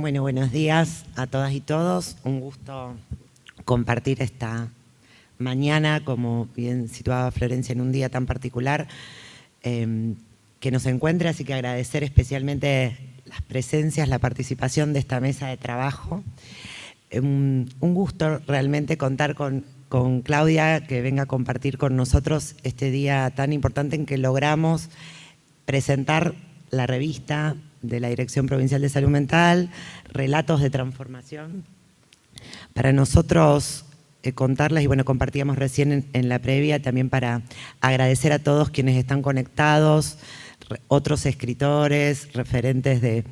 Bueno, buenos días a todas y todos. Un gusto compartir esta mañana, como bien situaba Florencia, en un día tan particular que nos encuentre, así que agradecer especialmente las presencias, la participación de esta mesa de trabajo. Un gusto realmente contar con Claudia, que venga a compartir con nosotros este día tan importante en que logramos presentar la revista de la Dirección Provincial de Salud Mental, Relatos de Transformación. Para nosotros contarles, y bueno, compartíamos recién en la previa, también para agradecer a todos quienes están conectados, otros escritores, referentes de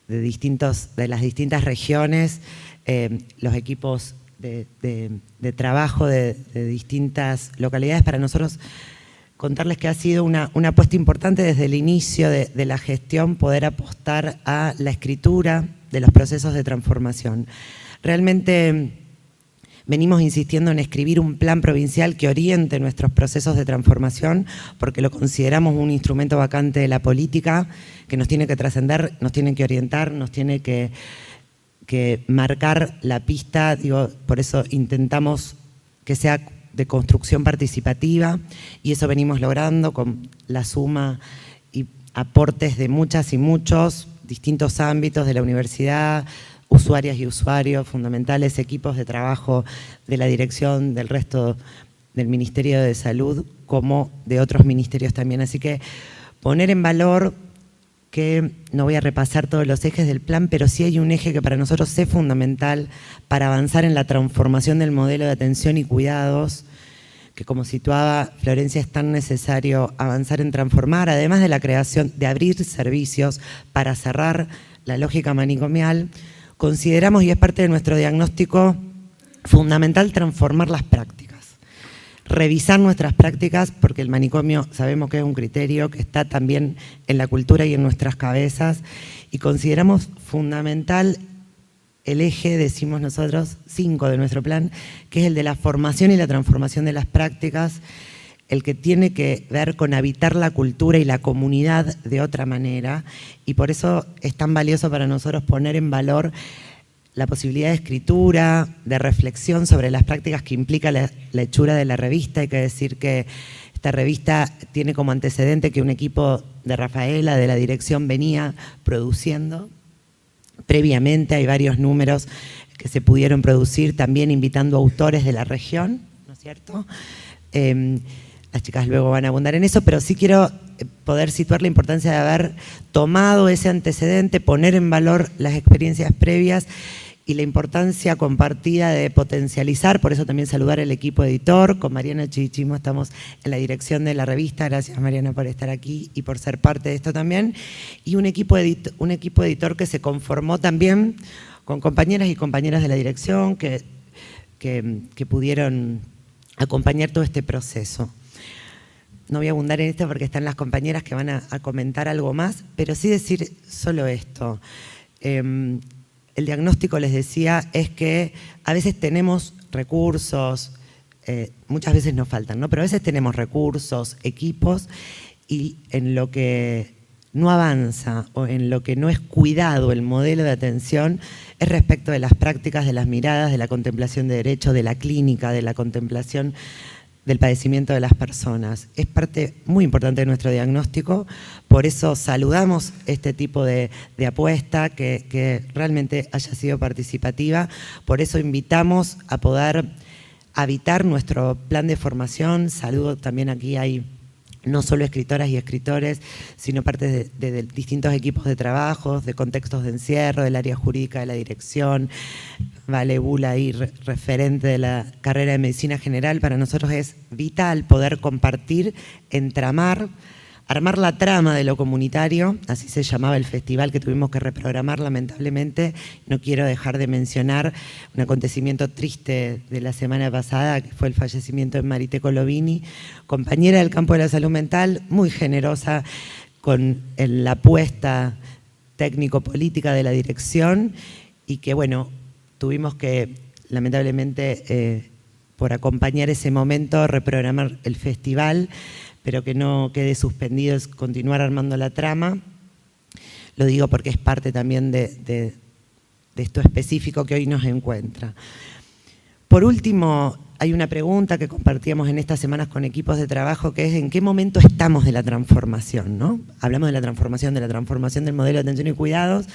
las distintas regiones, los equipos de trabajo de distintas localidades. Para nosotros contarles que ha sido una apuesta importante desde el inicio de la gestión poder apostar a la escritura de los procesos de transformación. Realmente venimos insistiendo en escribir un plan provincial que oriente nuestros procesos de transformación, porque lo consideramos un instrumento vacante de la política que nos tiene que trascender, nos tiene que orientar, nos tiene que marcar la pista. Digo, por eso intentamos que sea de construcción participativa, y eso venimos logrando con la suma y aportes de muchas y muchos distintos ámbitos de la universidad, usuarias y usuarios fundamentales, equipos de trabajo de la dirección, del resto del Ministerio de Salud, como de otros ministerios también. Así que poner en valor que no voy a repasar todos los ejes del plan, pero sí hay un eje que para nosotros es fundamental para avanzar en la transformación del modelo de atención y cuidados, que como situaba Florencia, es tan necesario avanzar en transformar, además de la creación, de abrir servicios para cerrar la lógica manicomial. Consideramos, y es parte de nuestro diagnóstico, fundamental transformar las prácticas. Revisar nuestras prácticas, porque el manicomio sabemos que es un criterio que está también en la cultura y en nuestras cabezas, y consideramos fundamental el eje, decimos nosotros, 5 de nuestro plan, que es el de la formación y la transformación de las prácticas, el que tiene que ver con habitar la cultura y la comunidad de otra manera, y por eso es tan valioso para nosotros poner en valor la posibilidad de escritura, de reflexión sobre las prácticas que implica la hechura de la revista. Hay que decir que esta revista tiene como antecedente que un equipo de Rafaela, de la dirección, venía produciendo previamente. Hay varios números que se pudieron producir, también invitando autores de la región, ¿no es cierto? Las chicas luego van a abundar en eso, pero sí quiero poder situar la importancia de haber tomado ese antecedente, poner en valor las experiencias previas y la importancia compartida de potencializar. Por eso también saludar al equipo editor. Con Mariana Chivichimo estamos en la dirección de la revista. Gracias, Mariana, por estar aquí y por ser parte de esto también. Y un equipo editor que se conformó también con compañeras y compañeras de la dirección que pudieron acompañar todo este proceso. No voy a abundar en esto porque están las compañeras que van a comentar algo más, pero sí decir solo esto. El diagnóstico, les decía, es que a veces tenemos recursos, muchas veces nos faltan, ¿no? Pero a veces tenemos recursos, equipos, y en lo que no avanza o en lo que no es cuidado el modelo de atención es respecto de las prácticas, de las miradas, de la contemplación de derecho, de la clínica, de la contemplación del padecimiento de las personas. Es parte muy importante de nuestro diagnóstico, por eso saludamos este tipo de apuesta, que realmente haya sido participativa, por eso invitamos a poder habitar nuestro plan de formación. Saludo también, aquí hay no solo escritoras y escritores, sino parte de distintos equipos de trabajo, de contextos de encierro, del área jurídica de la dirección. Vale Bula, ahí, referente de la carrera de Medicina General. Para nosotros es vital poder compartir, entramar, armar la trama de lo comunitario. Así se llamaba el festival, que tuvimos que reprogramar lamentablemente. No quiero dejar de mencionar un acontecimiento triste de la semana pasada, que fue el fallecimiento de Marité Colovini, compañera del campo de la salud mental, muy generosa con la apuesta técnico-política de la dirección, y que bueno, tuvimos que lamentablemente por acompañar ese momento reprogramar el festival, pero que no quede suspendido, es continuar armando la trama. Lo digo porque es parte también de esto específico que hoy nos encuentra. Por último, hay una pregunta que compartíamos en estas semanas con equipos de trabajo, que es ¿en qué momento estamos de la transformación, ¿no? Hablamos de la transformación del modelo de atención y cuidados,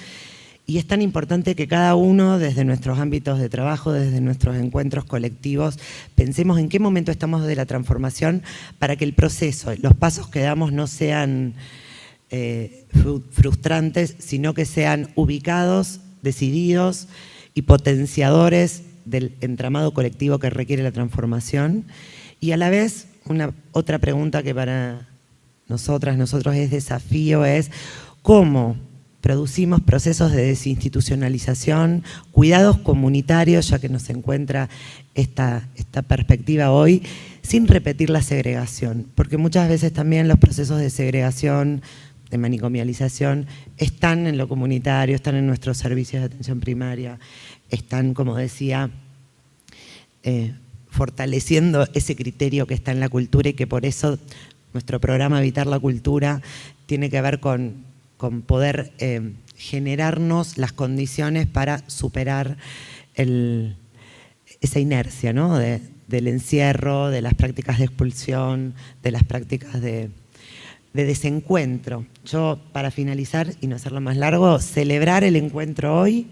y es tan importante que cada uno, desde nuestros ámbitos de trabajo, desde nuestros encuentros colectivos, pensemos en qué momento estamos de la transformación para que el proceso, los pasos que damos no sean frustrantes, sino que sean ubicados, decididos y potenciadores del entramado colectivo que requiere la transformación. Y a la vez, otra pregunta que para nosotros es desafío, es cómo producimos procesos de desinstitucionalización, cuidados comunitarios, ya que nos encuentra esta perspectiva hoy, sin repetir la segregación, porque muchas veces también los procesos de segregación, de manicomialización, están en lo comunitario, están en nuestros servicios de atención primaria, están, como decía, fortaleciendo ese criterio que está en la cultura y que por eso nuestro programa Habitar la Cultura tiene que ver con poder generarnos las condiciones para superar esa inercia, ¿no? del encierro, de las prácticas de expulsión, de las prácticas de desencuentro. Yo, para finalizar y no hacerlo más largo, celebrar el encuentro hoy,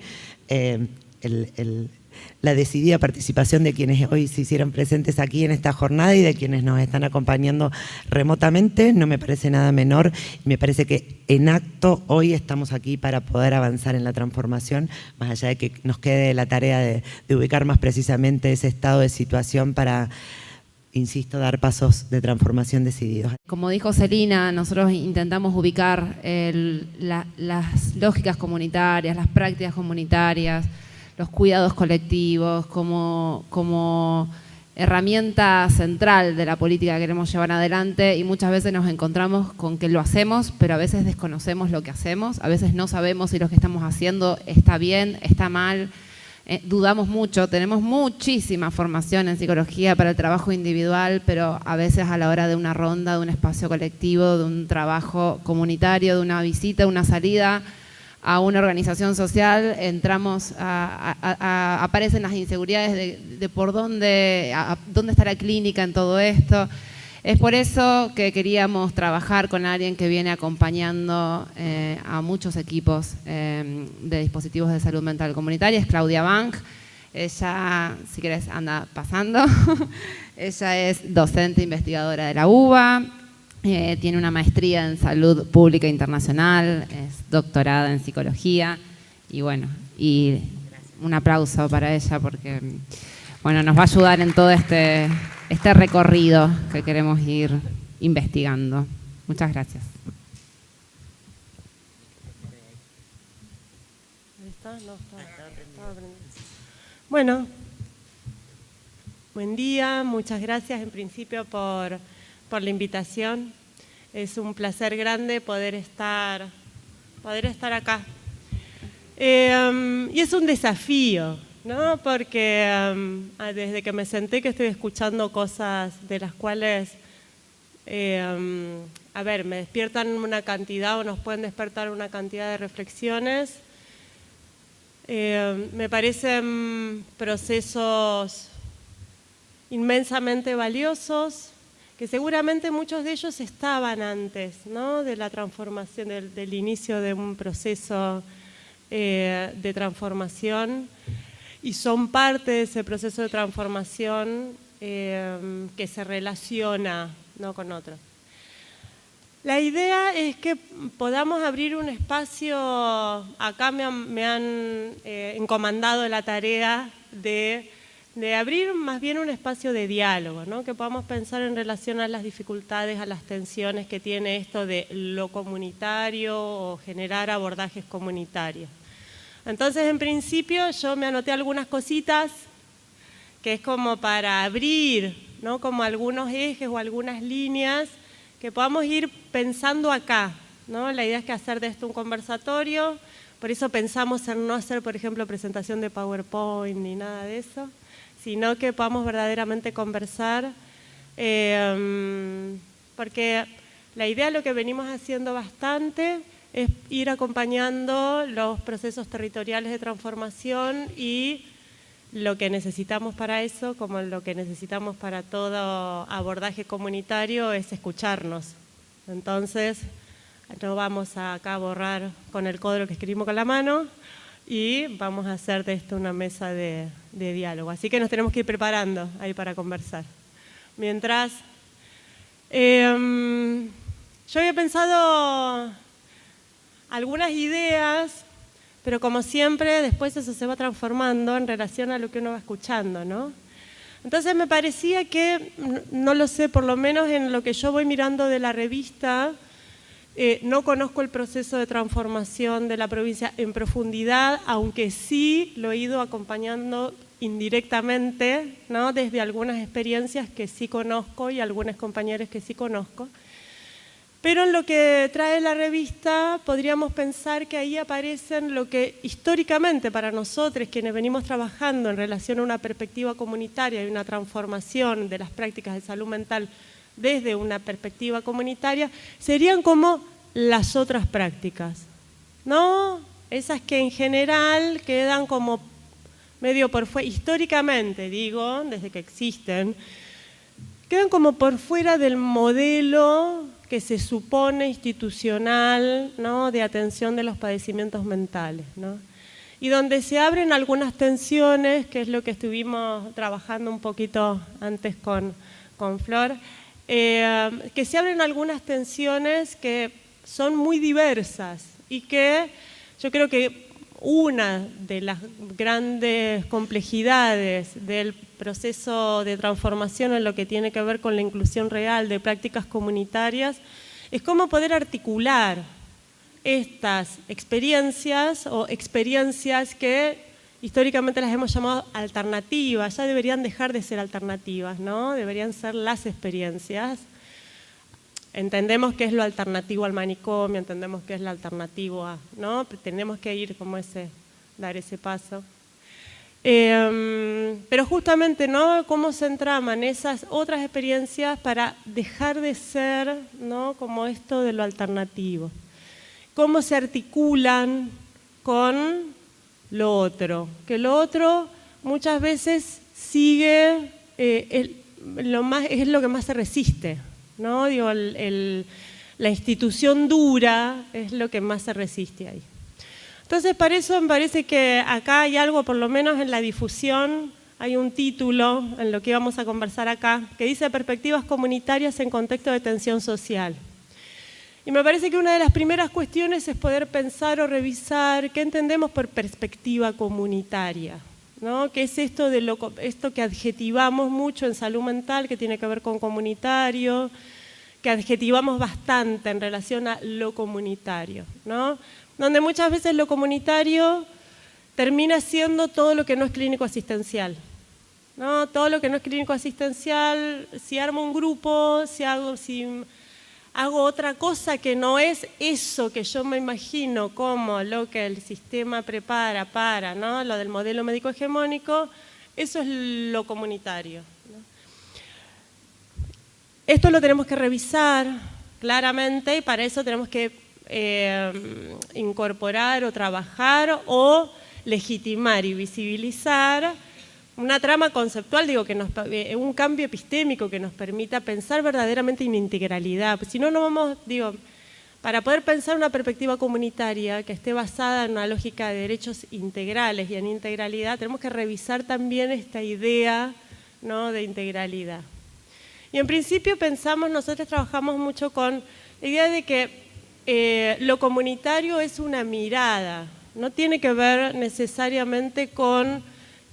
la decidida participación de quienes hoy se hicieron presentes aquí en esta jornada y de quienes nos están acompañando remotamente, no me parece nada menor. Me parece que en acto hoy estamos aquí para poder avanzar en la transformación, más allá de que nos quede la tarea de ubicar más precisamente ese estado de situación para, insisto, dar pasos de transformación decididos. Como dijo Celina, nosotros intentamos ubicar las lógicas comunitarias, las prácticas comunitarias, los cuidados colectivos como herramienta central de la política que queremos llevar adelante, y muchas veces nos encontramos con que lo hacemos, pero a veces desconocemos lo que hacemos, a veces no sabemos si lo que estamos haciendo está bien, está mal, dudamos mucho. Tenemos muchísima formación en psicología para el trabajo individual, pero a veces a la hora de una ronda, de un espacio colectivo, de un trabajo comunitario, de una visita, una salida a una organización social, aparecen las inseguridades de por dónde está la clínica en todo esto. Es por eso que queríamos trabajar con alguien que viene acompañando a muchos equipos de dispositivos de salud mental comunitaria. Es Claudia Bank. Ella, si querés, anda pasando. Ella es docente investigadora de la UBA. Tiene una maestría en salud pública internacional, es doctorada en psicología y bueno, y un aplauso para ella porque bueno, nos va a ayudar en todo este recorrido que queremos ir investigando. Muchas gracias. Bueno, buen día, muchas gracias en principio por la invitación. Es un placer grande poder estar acá. Y es un desafío, ¿no? Porque desde que me senté que estoy escuchando cosas de las cuales, me despiertan una cantidad o nos pueden despertar una cantidad de reflexiones. Me parecen procesos inmensamente valiosos, que seguramente muchos de ellos estaban antes, ¿no? De la transformación, del inicio de un proceso de transformación, y son parte de ese proceso de transformación que se relaciona, ¿no?, con otros. La idea es que podamos abrir un espacio. Acá me han encomendado la tarea de abrir más bien un espacio de diálogo, ¿no? Que podamos pensar en relación a las dificultades, a las tensiones que tiene esto de lo comunitario o generar abordajes comunitarios. Entonces, en principio, yo me anoté algunas cositas que es como para abrir, ¿no?, como algunos ejes o algunas líneas que podamos ir pensando acá, ¿no? La idea es que hacer de esto un conversatorio, por eso pensamos en no hacer, por ejemplo, presentación de PowerPoint ni nada de eso, sino que podamos verdaderamente conversar, porque la idea, lo que venimos haciendo bastante, es ir acompañando los procesos territoriales de transformación y lo que necesitamos para eso, como lo que necesitamos para todo abordaje comunitario, es escucharnos. Entonces, no vamos a acá borrar con el codo lo que escribimos con la mano y vamos a hacer de esto una mesa de diálogo. Así que nos tenemos que ir preparando ahí para conversar. Mientras, yo había pensado algunas ideas, pero como siempre, después eso se va transformando en relación a lo que uno va escuchando, ¿no? Entonces me parecía que, no lo sé, por lo menos en lo que yo voy mirando de la revista, no conozco el proceso de transformación de la provincia en profundidad, aunque sí lo he ido acompañando indirectamente, ¿no? Desde algunas experiencias que sí conozco y algunos compañeros que sí conozco. Pero en lo que trae la revista podríamos pensar que ahí aparecen lo que históricamente para nosotros, quienes venimos trabajando en relación a una perspectiva comunitaria y una transformación de las prácticas de salud mental desde una perspectiva comunitaria, serían como las otras prácticas, ¿no? Esas que en general quedan como medio por fuera, históricamente digo, desde que existen, quedan como por fuera del modelo que se supone institucional, ¿no? De atención de los padecimientos mentales, ¿no? Y donde se abren algunas tensiones, que es lo que estuvimos trabajando un poquito antes con Flor, que se abren algunas tensiones que son muy diversas y que yo creo que una de las grandes complejidades del proceso de transformación en lo que tiene que ver con la inclusión real de prácticas comunitarias es cómo poder articular estas experiencias o experiencias que históricamente las hemos llamado alternativas, ya deberían dejar de ser alternativas, ¿no? Deberían ser las experiencias. Entendemos que es lo alternativo al manicomio, entendemos que es lo alternativo a, ¿no? Tenemos que ir como dar ese paso. Pero justamente, ¿no? Cómo se entraman esas otras experiencias para dejar de ser, ¿no? Como esto de lo alternativo. Cómo se articulan con lo otro, que lo otro muchas veces sigue, es lo que más se resiste, ¿no? Digo, la institución dura es lo que más se resiste ahí. Entonces, para eso me parece que acá hay algo, por lo menos en la difusión, hay un título en lo que vamos a conversar acá, que dice Perspectivas comunitarias en contexto de tensión social. Y me parece que una de las primeras cuestiones es poder pensar o revisar qué entendemos por perspectiva comunitaria, ¿no? ¿Qué es esto esto que adjetivamos mucho en salud mental, que tiene que ver con comunitario, que adjetivamos bastante en relación a lo comunitario, ¿no? Donde muchas veces lo comunitario termina siendo todo lo que no es clínico asistencial, ¿no? Todo lo que no es clínico asistencial, si armo un grupo, si hago otra cosa que no es eso que yo me imagino como lo que el sistema prepara para, ¿no? Lo del modelo médico hegemónico, eso es lo comunitario, ¿no? Esto lo tenemos que revisar claramente y para eso tenemos que incorporar o trabajar o legitimar y visibilizar una trama conceptual, digo, un cambio epistémico que nos permita pensar verdaderamente en integralidad. Pues si no, no vamos, digo, para poder pensar una perspectiva comunitaria que esté basada en una lógica de derechos integrales y en integralidad, tenemos que revisar también esta idea, ¿no? De integralidad. Y en principio nosotros trabajamos mucho con la idea de que lo comunitario es una mirada, no tiene que ver necesariamente con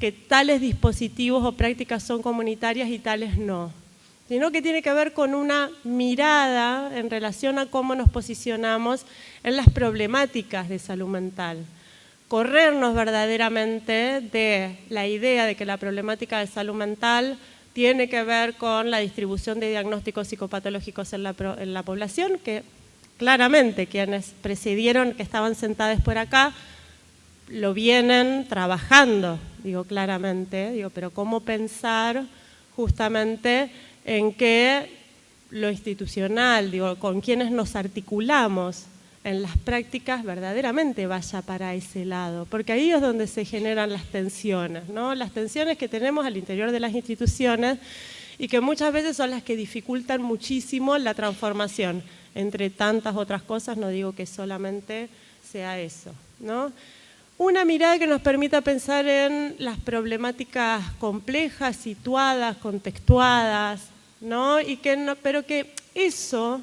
que tales dispositivos o prácticas son comunitarias y tales no, sino que tiene que ver con una mirada en relación a cómo nos posicionamos en las problemáticas de salud mental. Corrernos verdaderamente de la idea de que la problemática de salud mental tiene que ver con la distribución de diagnósticos psicopatológicos en la población, que claramente quienes presidieron, que estaban sentados por acá, lo vienen trabajando, digo claramente, digo, pero cómo pensar justamente en que lo institucional, digo, con quienes nos articulamos en las prácticas verdaderamente vaya para ese lado, porque ahí es donde se generan las tensiones, ¿no? Las tensiones que tenemos al interior de las instituciones y que muchas veces son las que dificultan muchísimo la transformación. Entre tantas otras cosas, no digo que solamente sea eso, ¿no? Una mirada que nos permita pensar en las problemáticas complejas, situadas, contextuadas, ¿no? Pero que eso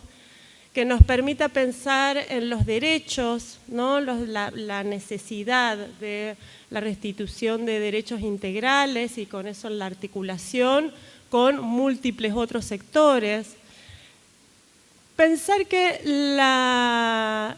que nos permita pensar en los derechos, ¿no? La necesidad de la restitución de derechos integrales y con eso la articulación con múltiples otros sectores. Pensar que la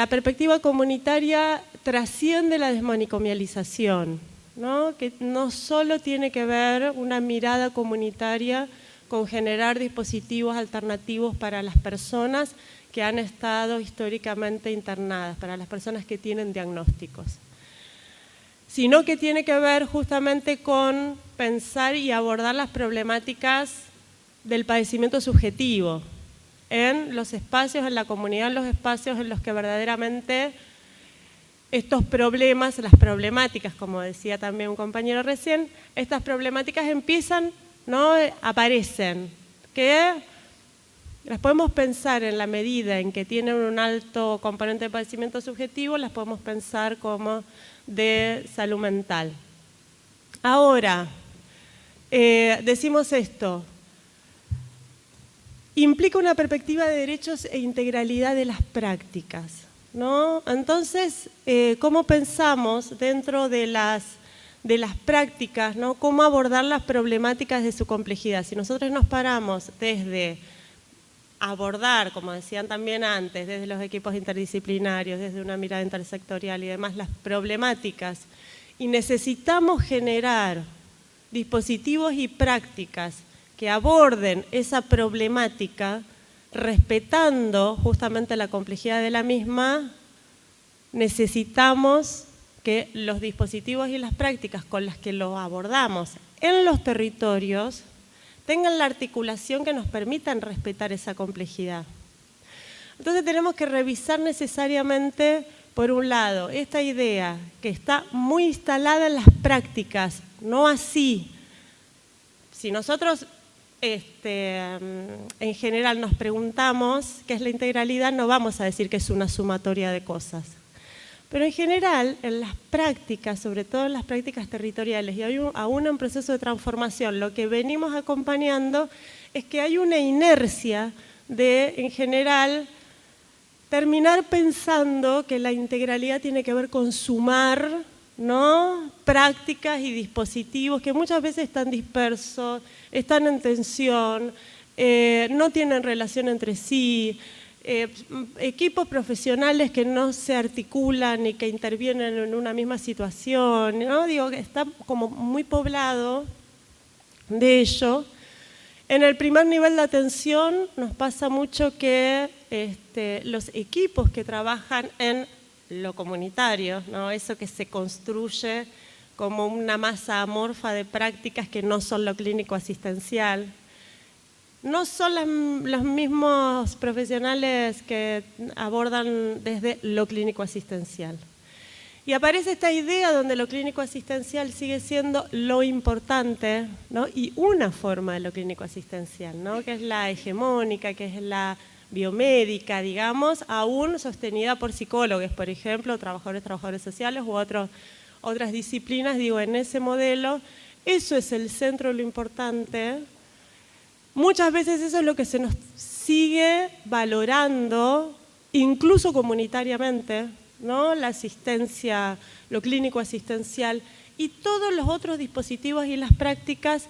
perspectiva comunitaria trasciende la desmanicomialización, ¿no? Que no solo tiene que ver una mirada comunitaria con generar dispositivos alternativos para las personas que han estado históricamente internadas, para las personas que tienen diagnósticos, sino que tiene que ver justamente con pensar y abordar las problemáticas del padecimiento subjetivo en los espacios, en la comunidad, en los espacios en los que verdaderamente estos problemas, las problemáticas, como decía también un compañero recién, estas problemáticas empiezan, ¿no? Aparecen, que las podemos pensar en la medida en que tienen un alto componente de padecimiento subjetivo, las podemos pensar como de salud mental. Ahora, decimos esto, implica una perspectiva de derechos e integralidad de las prácticas, ¿no? Entonces, ¿cómo pensamos dentro de las prácticas, ¿no? Cómo abordar las problemáticas de su complejidad? Si nosotros nos paramos desde abordar, como decían también antes, desde los equipos interdisciplinarios, desde una mirada intersectorial y demás, las problemáticas, y necesitamos generar dispositivos y prácticas que aborden esa problemática respetando justamente la complejidad de la misma, necesitamos que los dispositivos y las prácticas con las que lo abordamos en los territorios tengan la articulación que nos permitan respetar esa complejidad. Entonces tenemos que revisar necesariamente, por un lado, esta idea que está muy instalada en las prácticas, no así. Si nosotros en general nos preguntamos qué es la integralidad, no vamos a decir que es una sumatoria de cosas. Pero en general, en las prácticas, sobre todo en las prácticas territoriales y aún en proceso de transformación, lo que venimos acompañando es que hay una inercia de, en general, terminar pensando que la integralidad tiene que ver con sumar, ¿no? Prácticas y dispositivos que muchas veces están dispersos, están en tensión, no tienen relación entre sí, equipos profesionales que no se articulan y que intervienen en una misma situación, ¿no? Digo que está como muy poblado de ello. En el primer nivel de atención nos pasa mucho que los equipos que trabajan en lo comunitario, ¿no? Eso que se construye como una masa amorfa de prácticas que no son lo clínico asistencial. No son los mismos profesionales que abordan desde lo clínico asistencial. Y aparece esta idea donde lo clínico asistencial sigue siendo lo importante, ¿no? Y una forma de lo clínico asistencial, ¿no? Que es la hegemónica, que es la biomédica, digamos, aún sostenida por psicólogos, por ejemplo, trabajadores sociales u otras disciplinas. Digo, en ese modelo, eso es el centro de lo importante. Muchas veces eso es lo que se nos sigue valorando, incluso comunitariamente, ¿no? La asistencia, lo clínico asistencial y todos los otros dispositivos y las prácticas.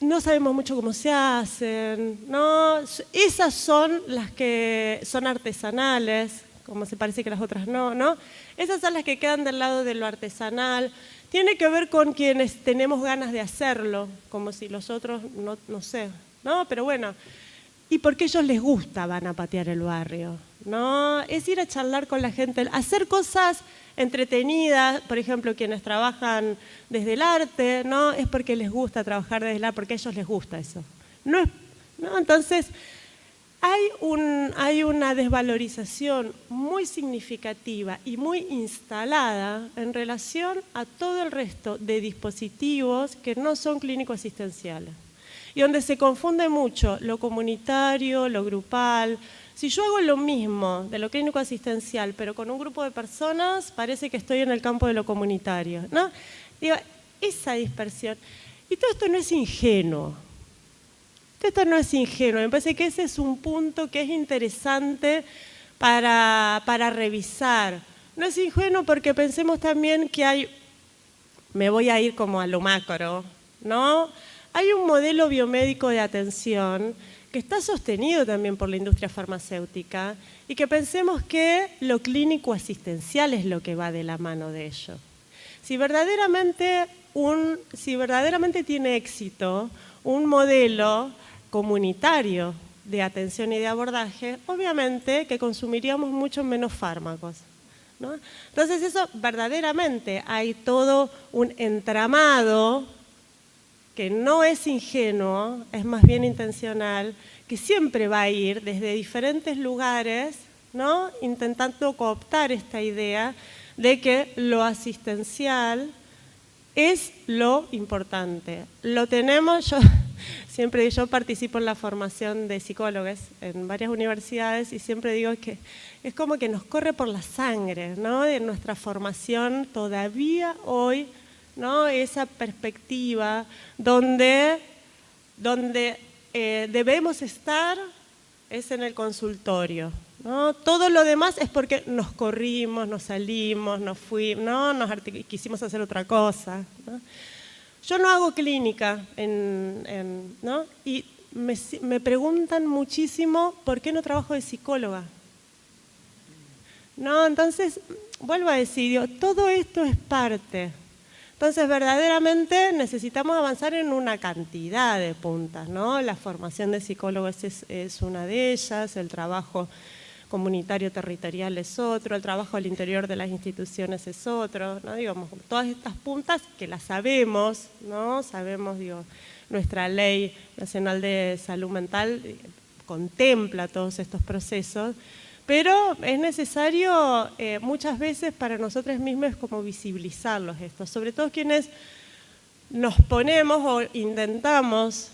No sabemos mucho cómo se hacen, ¿no? Esas son las que son artesanales, como se parece que las otras no, ¿no? Esas son las que quedan del lado de lo artesanal. Tiene que ver con quienes tenemos ganas de hacerlo, como si los otros, no sé, ¿no? Pero bueno, y porque a ellos les gusta van a patear el barrio, ¿no? Es ir a charlar con la gente, hacer cosas entretenidas, por ejemplo, quienes trabajan desde el arte, ¿no? Es porque les gusta trabajar desde el arte, porque a ellos les gusta eso. ¿No? Entonces, hay una desvalorización muy significativa y muy instalada en relación a todo el resto de dispositivos que no son clínico-asistenciales. Y donde se confunde mucho lo comunitario, lo grupal. Si yo hago lo mismo de lo clínico-asistencial, pero con un grupo de personas, parece que estoy en el campo de lo comunitario, ¿no? Digo, esa dispersión. Y todo esto no es ingenuo. Esto no es ingenuo. Me parece que ese es un punto que es interesante para revisar. No es ingenuo porque pensemos también que hay, me voy a ir como a lo macro, ¿no? Hay un modelo biomédico de atención que está sostenido también por la industria farmacéutica y que pensemos que lo clínico asistencial es lo que va de la mano de ello. Si verdaderamente tiene éxito un modelo comunitario de atención y de abordaje, obviamente que consumiríamos mucho menos fármacos, ¿no? Entonces eso verdaderamente hay todo un entramado que no es ingenuo, es más bien intencional, que siempre va a ir desde diferentes lugares, ¿no? Intentando cooptar esta idea de que lo asistencial es lo importante. Lo tenemos, yo participo en la formación de psicólogos en varias universidades y siempre digo que es como que nos corre por la sangre, ¿no? En nuestra formación todavía hoy, ¿no? Esa perspectiva donde debemos estar es en el consultorio, ¿no? Todo lo demás es porque nos corrimos, nos salimos, nos fuimos, ¿no? Quisimos hacer otra cosa, ¿no? Yo no hago clínica, ¿no? Y me preguntan muchísimo por qué no trabajo de psicóloga. No, entonces, vuelvo a decir, todo esto es parte. Entonces, verdaderamente necesitamos avanzar en una cantidad de puntas, ¿no? La formación de psicólogos es una de ellas, el trabajo comunitario territorial es otro, el trabajo al interior de las instituciones es otro, ¿no? Digamos, todas estas puntas que las sabemos, ¿no? Sabemos, nuestra Ley Nacional de Salud Mental contempla todos estos procesos, pero es necesario muchas veces para nosotros mismos como visibilizarlos estos, sobre todo quienes nos ponemos o intentamos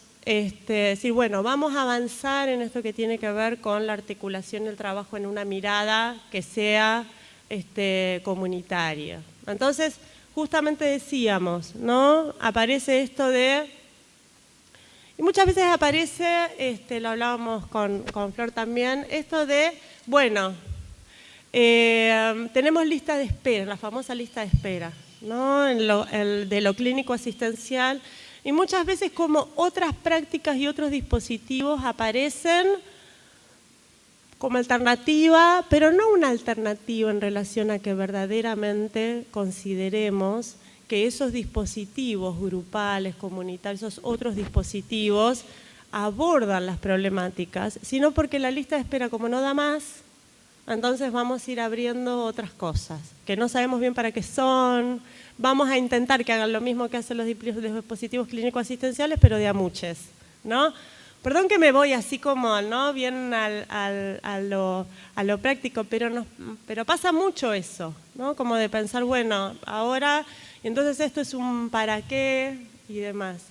decir, bueno, vamos a avanzar en esto que tiene que ver con la articulación y el trabajo en una mirada que sea comunitaria. Entonces, justamente decíamos, ¿no? Aparece esto de... Y muchas veces aparece, lo hablábamos con Flor también, esto de, bueno, tenemos lista de espera, la famosa lista de espera, ¿no? De lo clínico asistencial. Y muchas veces como otras prácticas y otros dispositivos aparecen como alternativa, pero no una alternativa en relación a que verdaderamente consideremos que esos dispositivos grupales, comunitarios, esos otros dispositivos abordan las problemáticas, sino porque la lista de espera como no da más, entonces vamos a ir abriendo otras cosas, que no sabemos bien para qué son. Vamos a intentar que hagan lo mismo que hacen los dispositivos clínicos asistenciales, pero de a muchos, ¿no? Perdón que me voy así como, ¿no? Bien a lo práctico, pero pasa mucho eso, ¿no? Como de pensar, bueno, ahora, entonces esto es un para qué y demás.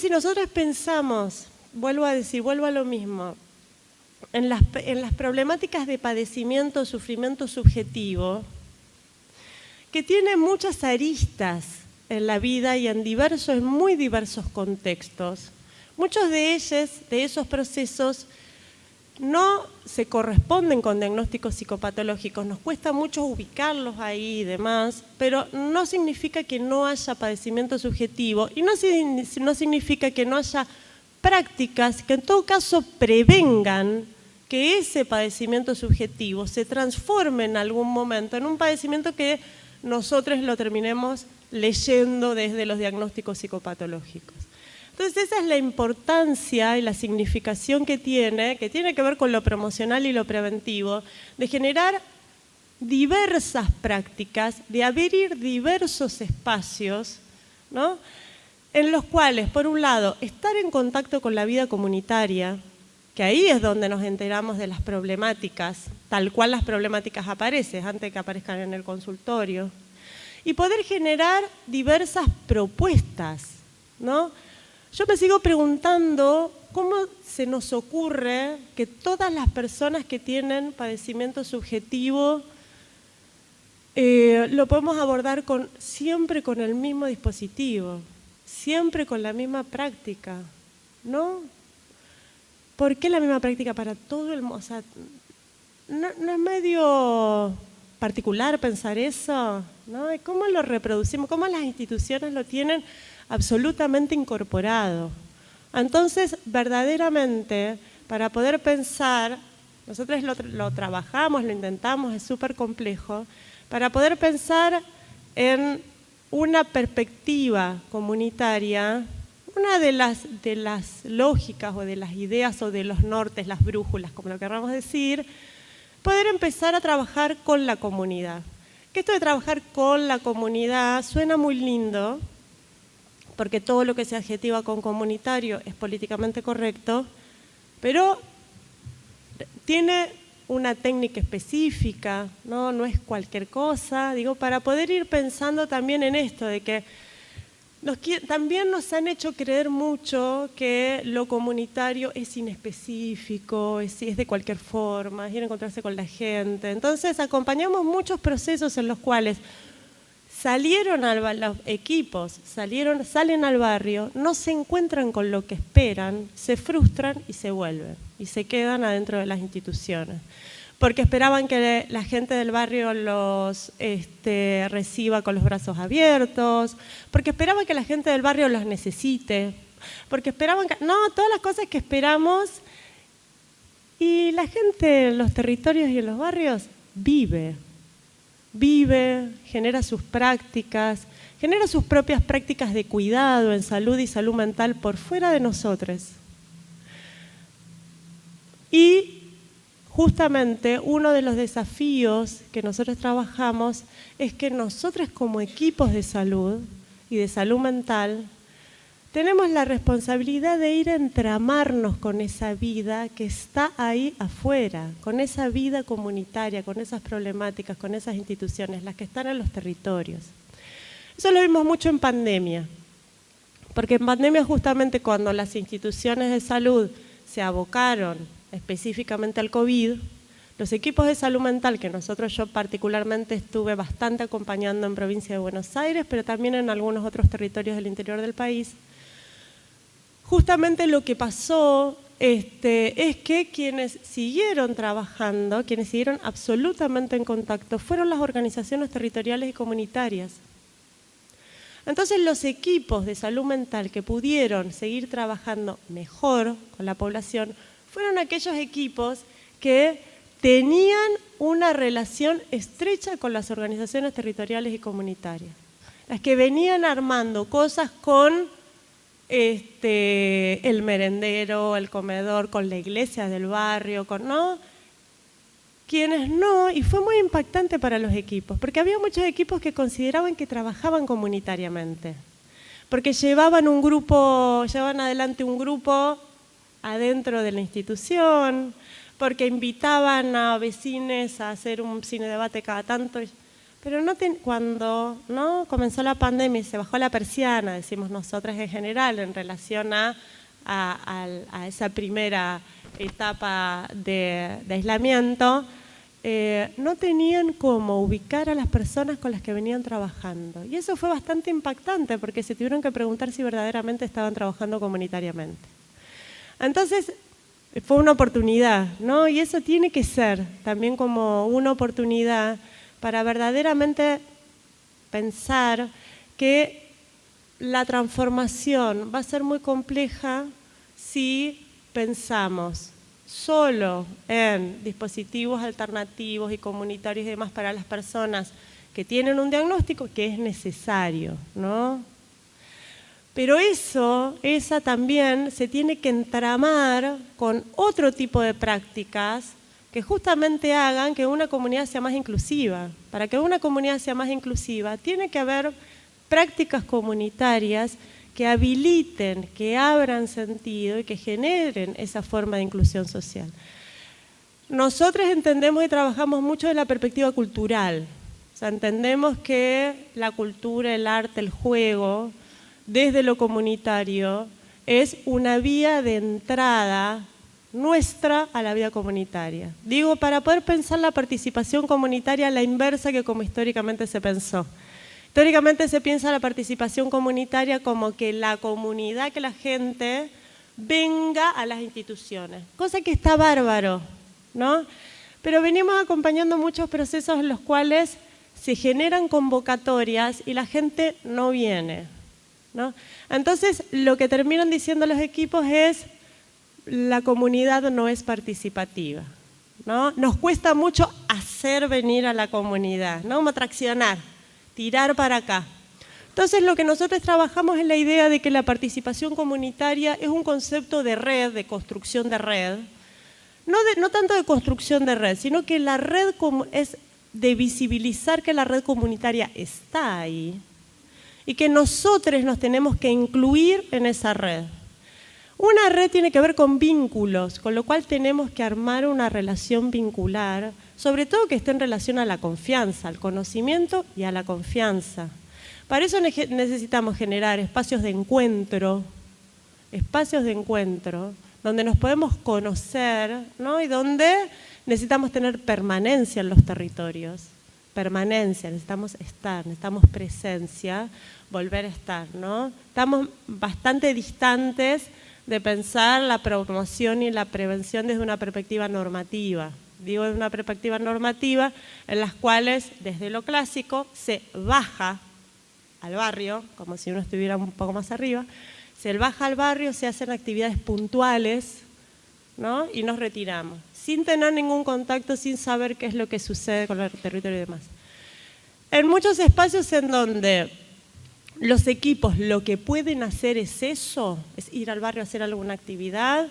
Si nosotros pensamos, vuelvo a lo mismo, en las problemáticas de padecimiento, sufrimiento subjetivo, que tiene muchas aristas en la vida y en muy diversos contextos. Muchos de esos procesos no se corresponden con diagnósticos psicopatológicos, nos cuesta mucho ubicarlos ahí y demás, pero no significa que no haya padecimiento subjetivo y no significa que no haya prácticas que en todo caso prevengan que ese padecimiento subjetivo se transforme en algún momento en un padecimiento que nosotros lo terminemos leyendo desde los diagnósticos psicopatológicos. Entonces esa es la importancia y la significación que tiene que ver con lo promocional y lo preventivo, de generar diversas prácticas, de abrir diversos espacios, ¿no? En los cuales, por un lado, estar en contacto con la vida comunitaria, que ahí es donde nos enteramos de las problemáticas, tal cual las problemáticas aparecen, antes de que aparezcan en el consultorio, y poder generar diversas propuestas, ¿no? Yo me sigo preguntando cómo se nos ocurre que todas las personas que tienen padecimiento subjetivo lo podemos abordar siempre con el mismo dispositivo, siempre con la misma práctica, ¿no? ¿Por qué la misma práctica para todo el mundo? O sea, ¿no es medio particular pensar eso? ¿No? ¿Cómo lo reproducimos? ¿Cómo las instituciones lo tienen absolutamente incorporado? Entonces, verdaderamente, para poder pensar, nosotros lo trabajamos, lo intentamos, es súper complejo, para poder pensar en una perspectiva comunitaria, una de las lógicas o de las ideas o de los nortes, las brújulas, como lo queramos decir, poder empezar a trabajar con la comunidad. Que esto de trabajar con la comunidad suena muy lindo, porque todo lo que se adjetiva con comunitario es políticamente correcto, pero tiene una técnica específica, no es cualquier cosa, digo, para poder ir pensando también en esto, de que también nos han hecho creer mucho que lo comunitario es inespecífico, es de cualquier forma, es ir a encontrarse con la gente. Entonces acompañamos muchos procesos en los cuales los equipos salen al barrio, no se encuentran con lo que esperan, se frustran y se vuelven, y se quedan adentro de las instituciones. Porque esperaban que la gente del barrio los reciba con los brazos abiertos, porque esperaban que la gente del barrio los necesite, porque esperaban que... No, todas las cosas que esperamos, y la gente en los territorios y en los barrios vive, genera sus prácticas, genera sus propias prácticas de cuidado en salud y salud mental por fuera de nosotros. Y justamente uno de los desafíos que nosotros trabajamos es que nosotros como equipos de salud y de salud mental tenemos la responsabilidad de ir a entramarnos con esa vida que está ahí afuera, con esa vida comunitaria, con esas problemáticas, con esas instituciones, las que están en los territorios. Eso lo vimos mucho en pandemia, porque en pandemia justamente cuando las instituciones de salud se abocaron específicamente al COVID, los equipos de salud mental que yo particularmente estuve bastante acompañando en provincia de Buenos Aires, pero también en algunos otros territorios del interior del país, justamente lo que pasó es que quienes siguieron trabajando, quienes siguieron absolutamente en contacto, fueron las organizaciones territoriales y comunitarias. Entonces los equipos de salud mental que pudieron seguir trabajando mejor con la población fueron aquellos equipos que tenían una relación estrecha con las organizaciones territoriales y comunitarias. Las que venían armando cosas con el merendero, el comedor, con la iglesia del barrio, ¿no? Quienes no, y fue muy impactante para los equipos, porque había muchos equipos que consideraban que trabajaban comunitariamente, porque llevaban adelante un grupo adentro de la institución, porque invitaban a vecinos a hacer un cine debate cada tanto, pero cuando comenzó la pandemia y se bajó la persiana, decimos nosotras en general, en relación a esa primera etapa de aislamiento, no tenían cómo ubicar a las personas con las que venían trabajando. Y eso fue bastante impactante porque se tuvieron que preguntar si verdaderamente estaban trabajando comunitariamente. Entonces, fue una oportunidad, ¿no? Y eso tiene que ser también como una oportunidad para verdaderamente pensar que la transformación va a ser muy compleja si pensamos solo en dispositivos alternativos y comunitarios y demás para las personas que tienen un diagnóstico que es necesario, ¿no? Pero esa también se tiene que entramar con otro tipo de prácticas que justamente hagan que una comunidad sea más inclusiva. Para que una comunidad sea más inclusiva, tiene que haber prácticas comunitarias que habiliten, que abran sentido y que generen esa forma de inclusión social. Nosotros entendemos y trabajamos mucho de la perspectiva cultural. O sea, entendemos que la cultura, el arte, el juego, desde lo comunitario, es una vía de entrada nuestra a la vida comunitaria. Digo, para poder pensar la participación comunitaria a la inversa que como históricamente se pensó. Históricamente se piensa la participación comunitaria como que la comunidad, que la gente venga a las instituciones, cosa que está bárbaro, ¿no? Pero venimos acompañando muchos procesos en los cuales se generan convocatorias y la gente no viene, ¿no? Entonces, lo que terminan diciendo los equipos es: la comunidad no es participativa, ¿no? Nos cuesta mucho hacer venir a la comunidad, ¿no? Como traccionar, tirar para acá. Entonces, lo que nosotros trabajamos es la idea de que la participación comunitaria es un concepto de red, de construcción de red, no tanto de construcción de red, sino que la red es de visibilizar que la red comunitaria está ahí y que nosotros nos tenemos que incluir en esa red. Una red tiene que ver con vínculos, con lo cual tenemos que armar una relación vincular, sobre todo que esté en relación a la confianza, al conocimiento y a la confianza. Para eso necesitamos generar espacios de encuentro donde nos podemos conocer, ¿no? Y donde necesitamos tener permanencia en los territorios. Permanencia, necesitamos estar, necesitamos presencia, volver a estar, ¿no? Estamos bastante distantes de pensar la promoción y la prevención desde una perspectiva normativa. Digo, desde una perspectiva normativa en las cuales, desde lo clásico, se baja al barrio, como si uno estuviera un poco más arriba, se baja al barrio, se hacen actividades puntuales, ¿no? Y nos retiramos, sin tener ningún contacto, sin saber qué es lo que sucede con el territorio y demás. En muchos espacios en donde los equipos lo que pueden hacer es eso, es ir al barrio a hacer alguna actividad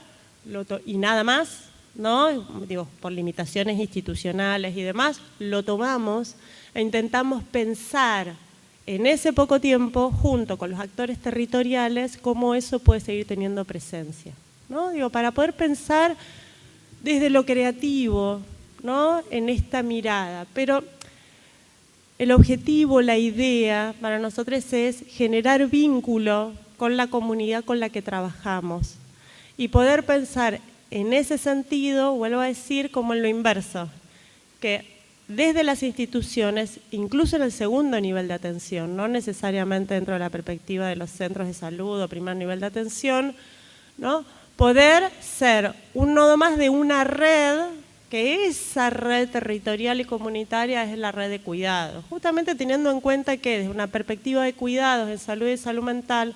y nada más, ¿no? Digo, por limitaciones institucionales y demás, lo tomamos e intentamos pensar en ese poco tiempo, junto con los actores territoriales, cómo eso puede seguir teniendo presencia, ¿no? Digo, para poder pensar desde lo creativo, ¿no? En esta mirada. Pero el objetivo, la idea para nosotros es generar vínculo con la comunidad con la que trabajamos y poder pensar en ese sentido, vuelvo a decir, como en lo inverso, que desde las instituciones, incluso en el segundo nivel de atención, no necesariamente dentro de la perspectiva de los centros de salud o primer nivel de atención, ¿no? Poder ser un nodo más de una red, que esa red territorial y comunitaria es la red de cuidados. Justamente teniendo en cuenta que desde una perspectiva de cuidados en salud y salud mental,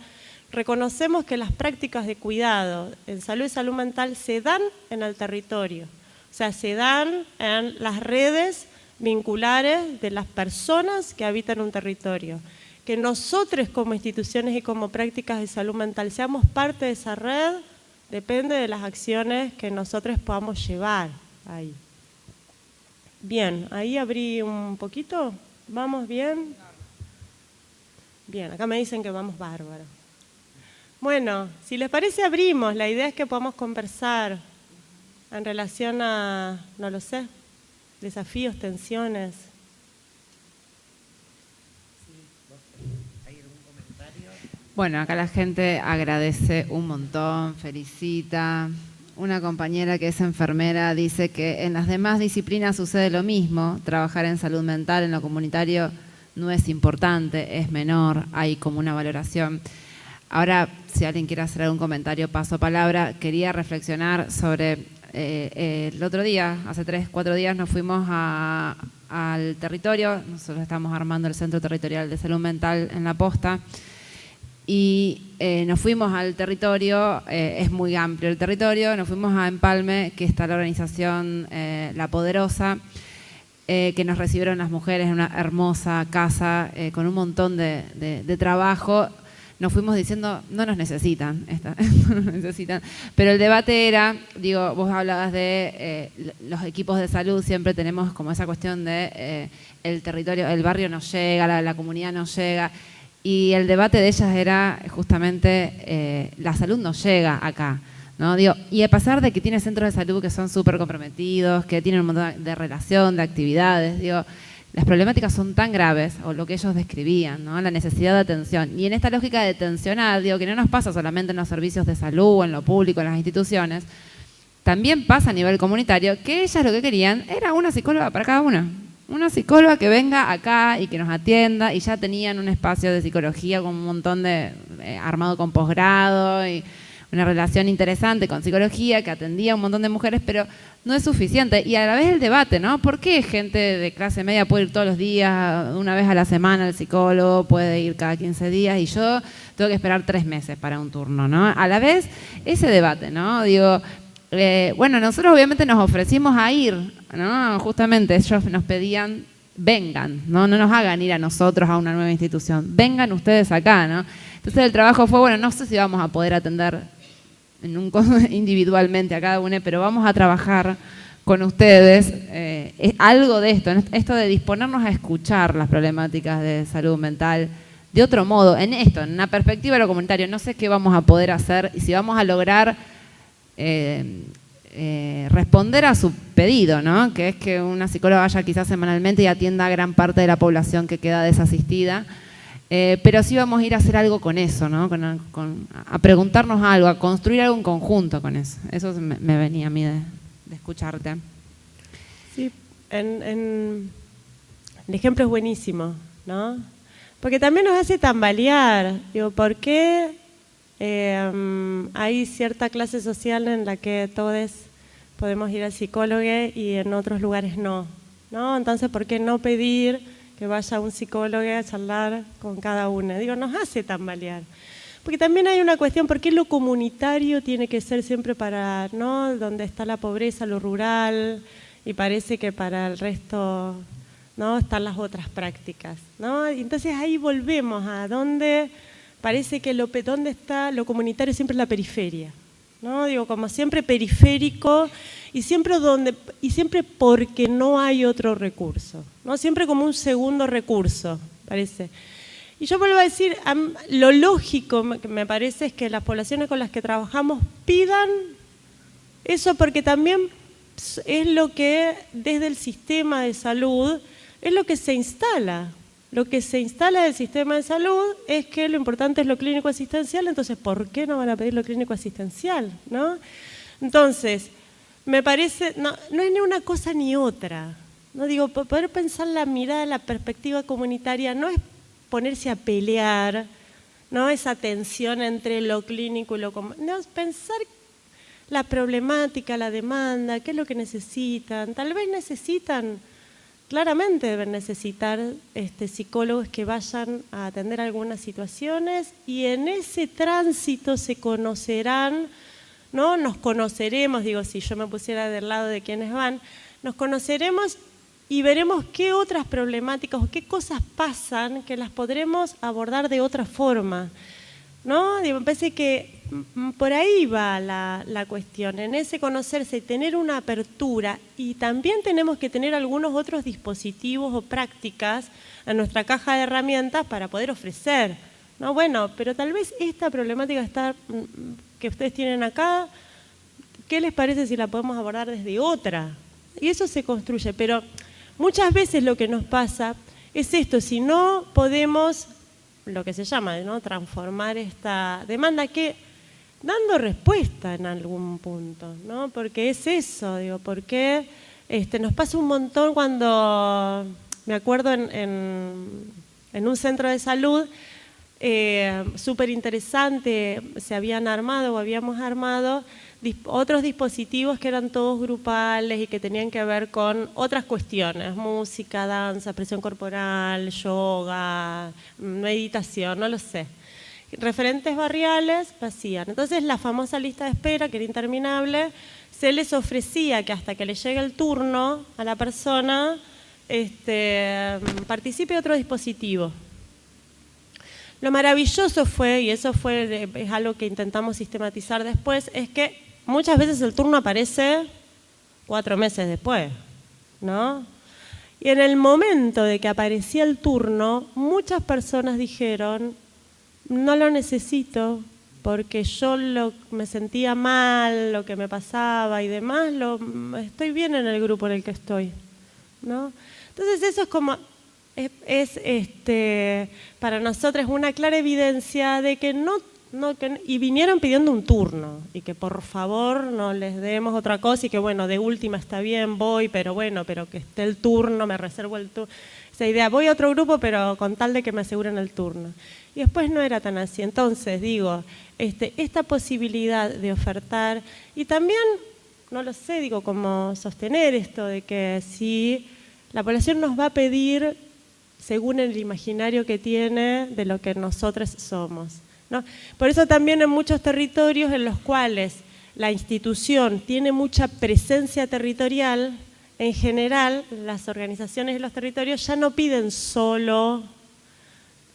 reconocemos que las prácticas de cuidado en salud y salud mental se dan en el territorio, o sea, se dan en las redes vinculares de las personas que habitan un territorio. Que nosotros como instituciones y como prácticas de salud mental seamos parte de esa red depende de las acciones que nosotros podamos llevar ahí. Bien, ahí abrí un poquito. ¿Vamos bien? Bien, acá me dicen que vamos bárbaro. Bueno, si les parece abrimos. La idea es que podamos conversar en relación a, no lo sé, desafíos, tensiones. Bueno, acá la gente agradece un montón, felicita. Una compañera que es enfermera dice que en las demás disciplinas sucede lo mismo. Trabajar en salud mental, en lo comunitario, no es importante, es menor, hay como una valoración. Ahora, si alguien quiere hacer algún comentario, paso palabra. Quería reflexionar sobre el otro día, hace 3, 4 días, nos fuimos al territorio. Nosotros estamos armando el Centro Territorial de Salud Mental en La Posta. Y nos fuimos al territorio, es muy amplio el territorio, nos fuimos a Empalme, que está la organización La Poderosa, que nos recibieron las mujeres en una hermosa casa con un montón de trabajo. Nos fuimos diciendo, no nos necesitan, no nos necesitan. Pero el debate era, digo, vos hablabas de los equipos de salud, siempre tenemos como esa cuestión de el territorio, el barrio no llega, la comunidad no llega. y el debate de ellas era justamente la salud no llega acá, ¿no? Digo, y a pesar de que tiene centros de salud que son súper comprometidos, que tienen un montón de relación, de actividades, digo, las problemáticas son tan graves, o lo que ellos describían, ¿no? La necesidad de atención. Y en esta lógica de tensionar, digo, que no nos pasa solamente en los servicios de salud, o en lo público, en las instituciones, también pasa a nivel comunitario, que ellas lo que querían era una psicóloga para cada una. Una psicóloga que venga acá y que nos atienda, y ya tenían un espacio de psicología con un montón de armado con posgrado y una relación interesante con psicología que atendía a un montón de mujeres, pero no es suficiente. Y a la vez el debate, ¿no? ¿Por qué gente de clase media puede ir todos los días, una vez a la semana al psicólogo, puede ir cada 15 días y yo tengo que esperar 3 meses para un turno, ¿no? A la vez ese debate, ¿no? Digo, bueno, nosotros obviamente nos ofrecimos a ir, ¿no? Justamente ellos nos pedían, vengan, ¿no? No nos hagan ir a nosotros a una nueva institución, vengan ustedes acá, ¿no? Entonces el trabajo fue, bueno, no sé si vamos a poder atender individualmente a cada uno, pero vamos a trabajar con ustedes algo de esto, esto de disponernos a escuchar las problemáticas de salud mental de otro modo, en esto, en una perspectiva de lo comunitario. No sé qué vamos a poder hacer y si vamos a lograr responder a su pedido, ¿no? Que es que una psicóloga vaya quizás semanalmente y atienda a gran parte de la población que queda desasistida. Pero sí vamos a ir a hacer algo con eso, ¿no? A preguntarnos algo, a construir algo en conjunto con eso. Eso me venía a mí de escucharte. Sí, el ejemplo es buenísimo, ¿no? Porque también nos hace tambalear. Digo, ¿por qué hay cierta clase social en la que todos podemos ir al psicólogo y en otros lugares no? ¿No? Entonces, ¿por qué no pedir que vaya un psicólogo a charlar con cada uno? Digo, nos hace tambalear. Porque también hay una cuestión, ¿por qué lo comunitario tiene que ser siempre para, ¿no? Donde está la pobreza, lo rural, y parece que para el resto, ¿no? Están las otras prácticas, ¿no? Y entonces ahí volvemos a donde parece que donde está lo comunitario siempre en la periferia, ¿no? Digo, como siempre periférico y siempre porque no hay otro recurso, ¿no? Siempre como un segundo recurso, parece. Y yo vuelvo a decir, lo lógico que me parece es que las poblaciones con las que trabajamos pidan eso, porque también es lo que desde el sistema de salud es lo que se instala. Lo que se instala del sistema de salud es que lo importante es lo clínico asistencial, entonces ¿por qué no van a pedir lo clínico asistencial? ¿No? Entonces, me parece, no es ni una cosa ni otra. No digo, poder pensar la mirada, la perspectiva comunitaria no es ponerse a pelear, ¿no? Esa tensión entre lo clínico y lo comunitario. No, es pensar la problemática, la demanda, qué es lo que necesitan. Tal vez necesitan, claramente deben necesitar psicólogos que vayan a atender algunas situaciones y en ese tránsito se conocerán, ¿no? Nos conoceremos, digo, si yo me pusiera del lado de quienes van, nos conoceremos y veremos qué otras problemáticas o qué cosas pasan que las podremos abordar de otra forma, ¿no? Digo, me parece que por ahí va la cuestión, en ese conocerse, tener una apertura, y también tenemos que tener algunos otros dispositivos o prácticas en nuestra caja de herramientas para poder ofrecer, ¿no? Bueno, pero tal vez esta problemática que ustedes tienen acá, ¿qué les parece si la podemos abordar desde otra? Y eso se construye, pero muchas veces lo que nos pasa es esto, si no podemos, lo que se llama, ¿no? Transformar esta demanda, que dando respuesta en algún punto, ¿no? Porque es eso, digo, porque nos pasa un montón cuando, me acuerdo en un centro de salud, súper interesante, se habían armado o habíamos armado otros dispositivos que eran todos grupales y que tenían que ver con otras cuestiones, música, danza, presión corporal, yoga, meditación, no lo sé. Referentes barriales hacían. Entonces la famosa lista de espera, que era interminable, se les ofrecía que hasta que le llegue el turno a la persona participe de otro dispositivo. Lo maravilloso fue, y eso es algo que intentamos sistematizar después, es que muchas veces el turno aparece 4 meses después, ¿no? Y en el momento de que aparecía el turno, muchas personas dijeron, no lo necesito, porque yo me sentía mal, lo que me pasaba y demás, estoy bien en el grupo en el que estoy, ¿no? Entonces eso es como, para nosotros una clara evidencia de que y vinieron pidiendo un turno, y que por favor no les demos otra cosa, y que bueno, de última está bien, voy, pero bueno, pero que esté el turno, me reservo el turno. Esa idea, voy a otro grupo, pero con tal de que me aseguren el turno. Y después no era tan así. Entonces, digo, esta posibilidad de ofertar, y también, no lo sé, digo, como sostener esto de que si la población nos va a pedir según el imaginario que tiene de lo que nosotros somos, ¿no? Por eso también en muchos territorios en los cuales la institución tiene mucha presencia territorial, en general las organizaciones de los territorios ya no piden solo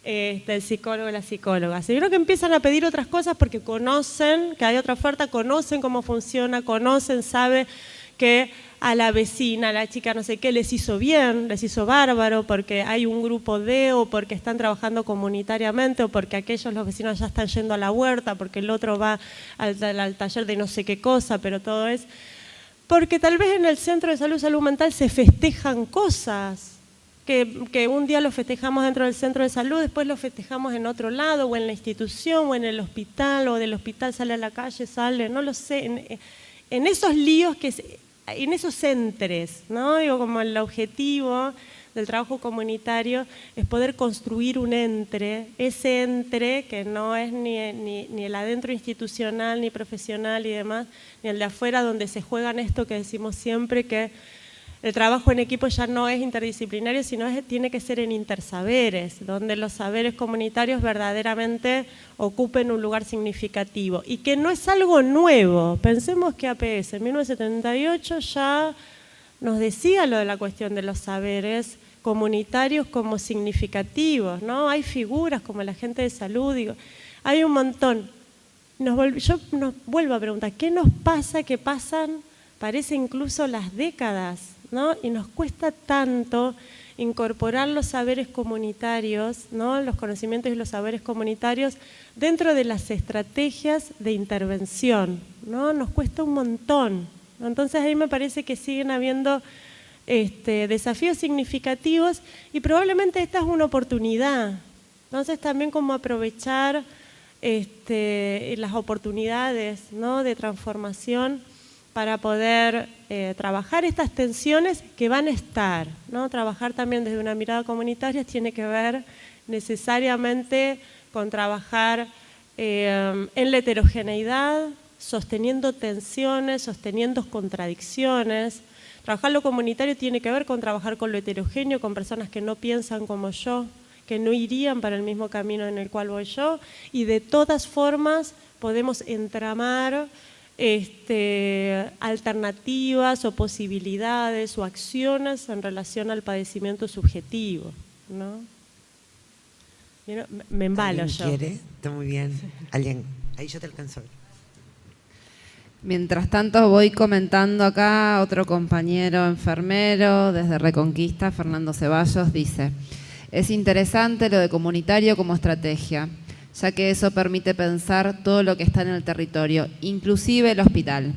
el psicólogo y la psicóloga. Yo creo que empiezan a pedir otras cosas porque conocen que hay otra oferta, conocen cómo funciona, conocen, saben que a la vecina, a la chica no sé qué, les hizo bien, les hizo bárbaro, porque hay un grupo o porque están trabajando comunitariamente, o porque aquellos, los vecinos ya están yendo a la huerta, porque el otro va al taller de no sé qué cosa, pero todo es porque tal vez en el centro de salud mental se festejan cosas, que un día lo festejamos dentro del centro de salud, después lo festejamos en otro lado, o en la institución, o en el hospital, o del hospital sale a la calle, sale, no lo sé, en esos líos, en esos entres, ¿no? Digo, como el objetivo del trabajo comunitario es poder construir un ese entre que no es ni el adentro institucional, ni profesional y demás, ni el de afuera, donde se juegan esto que decimos siempre, que el trabajo en equipo ya no es interdisciplinario, sino tiene que ser en intersaberes, donde los saberes comunitarios verdaderamente ocupen un lugar significativo. Y que no es algo nuevo. Pensemos que APS en 1978 ya nos decía lo de la cuestión de los saberes comunitarios como significativos, ¿no? Hay figuras como la gente de salud, digo, hay un montón. Yo nos vuelvo a preguntar, ¿qué nos pasa que pasan, parece incluso las décadas, ¿no? Y nos cuesta tanto incorporar los saberes comunitarios, ¿no? Los conocimientos y los saberes comunitarios dentro de las estrategias de intervención, ¿no? Nos cuesta un montón. Entonces ahí me parece que siguen habiendo desafíos significativos y probablemente esta es una oportunidad. Entonces también como aprovechar las oportunidades, ¿no? De transformación para poder trabajar estas tensiones que van a estar, ¿no? Trabajar también desde una mirada comunitaria tiene que ver necesariamente con trabajar en la heterogeneidad, sosteniendo tensiones, sosteniendo contradicciones. Trabajar lo comunitario tiene que ver con trabajar con lo heterogéneo, con personas que no piensan como yo, que no irían para el mismo camino en el cual voy yo, y de todas formas podemos entramar alternativas o posibilidades o acciones en relación al padecimiento subjetivo, ¿no? Me embalo yo. ¿Quiere? Está muy bien. Alguien, ahí yo te alcanzo. Mientras tanto voy comentando acá, otro compañero enfermero desde Reconquista, Fernando Ceballos, dice: es interesante lo de comunitario como estrategia, ya que eso permite pensar todo lo que está en el territorio, inclusive el hospital.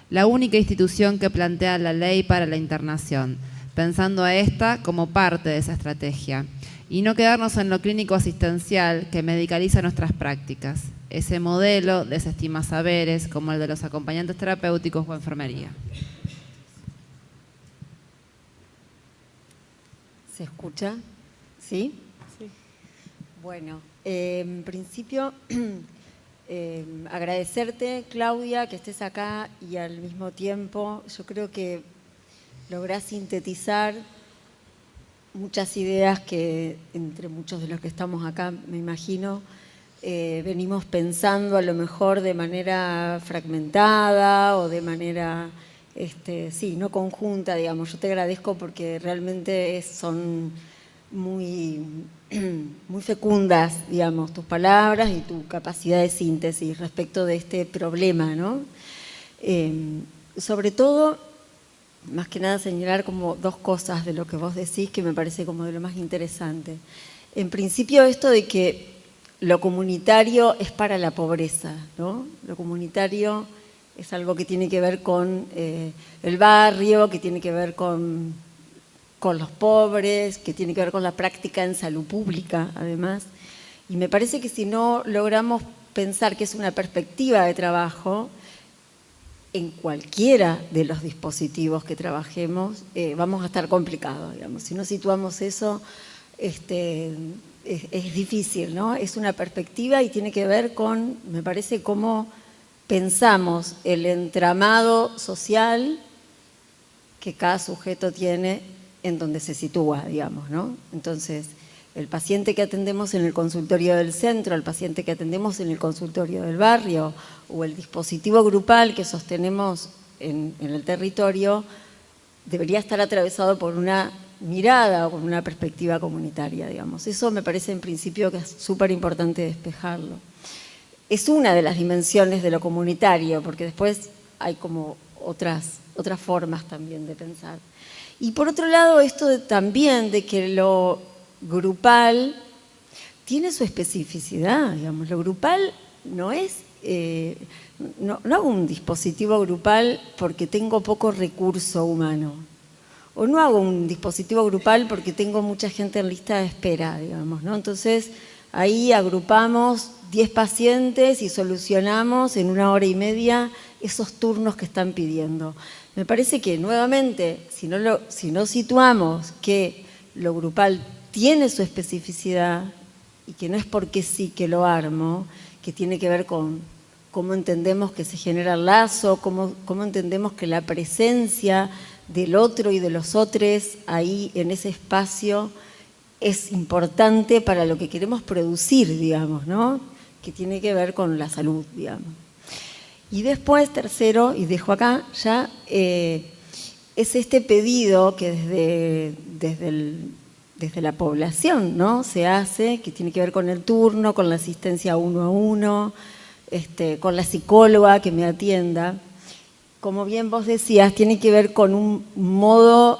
La única institución que plantea la ley para la internación, pensando a esta como parte de esa estrategia, y no quedarnos en lo clínico asistencial que medicaliza nuestras prácticas. Ese modelo desestima saberes como el de los acompañantes terapéuticos o enfermería. ¿Se escucha? ¿Sí? Sí. Bueno, en principio agradecerte, Claudia, que estés acá y al mismo tiempo yo creo que lográs sintetizar muchas ideas que entre muchos de los que estamos acá, me imagino, venimos pensando a lo mejor de manera fragmentada o de manera, sí, no conjunta, digamos. Yo te agradezco porque realmente son muy fecundas, digamos, tus palabras y tu capacidad de síntesis respecto de este problema, ¿no? Sobre todo, más que nada señalar como dos cosas de lo que vos decís que me parece como de lo más interesante. En principio esto de que lo comunitario es para la pobreza, ¿no? Lo comunitario es algo que tiene que ver con el barrio, que tiene que ver con los pobres, que tiene que ver con la práctica en salud pública, además. Y me parece que si no logramos pensar que es una perspectiva de trabajo, en cualquiera de los dispositivos que trabajemos, vamos a estar complicados, digamos. Si no situamos eso, es difícil, ¿no? Es una perspectiva y tiene que ver con, me parece, cómo pensamos el entramado social que cada sujeto tiene en donde se sitúa, digamos, ¿no? Entonces, el paciente que atendemos en el consultorio del centro, el paciente que atendemos en el consultorio del barrio o el dispositivo grupal que sostenemos en el territorio debería estar atravesado por una mirada o con una perspectiva comunitaria, digamos. Eso me parece en principio que es súper importante despejarlo. Es una de las dimensiones de lo comunitario, porque después hay como otras formas también de pensar. Y por otro lado, esto también de que lo grupal tiene su especificidad, digamos. Lo grupal no es, no hago un dispositivo grupal porque tengo poco recurso humano. O no hago un dispositivo grupal porque tengo mucha gente en lista de espera, digamos, ¿no? Entonces, ahí agrupamos 10 pacientes y solucionamos en 1 hora y media esos turnos que están pidiendo. Me parece que, nuevamente, si no situamos que lo grupal tiene su especificidad y que no es porque sí que lo armo, que tiene que ver con cómo entendemos que se genera el lazo, cómo entendemos que la presencia del otro y de los otros ahí en ese espacio es importante para lo que queremos producir, digamos, ¿no? Que tiene que ver con la salud, digamos. Y después, tercero, y dejo acá ya, es este pedido que desde la población, ¿no? Se hace, que tiene que ver con el turno, con la asistencia 1 a 1, con la psicóloga que me atienda. Como bien vos decías, tiene que ver con un modo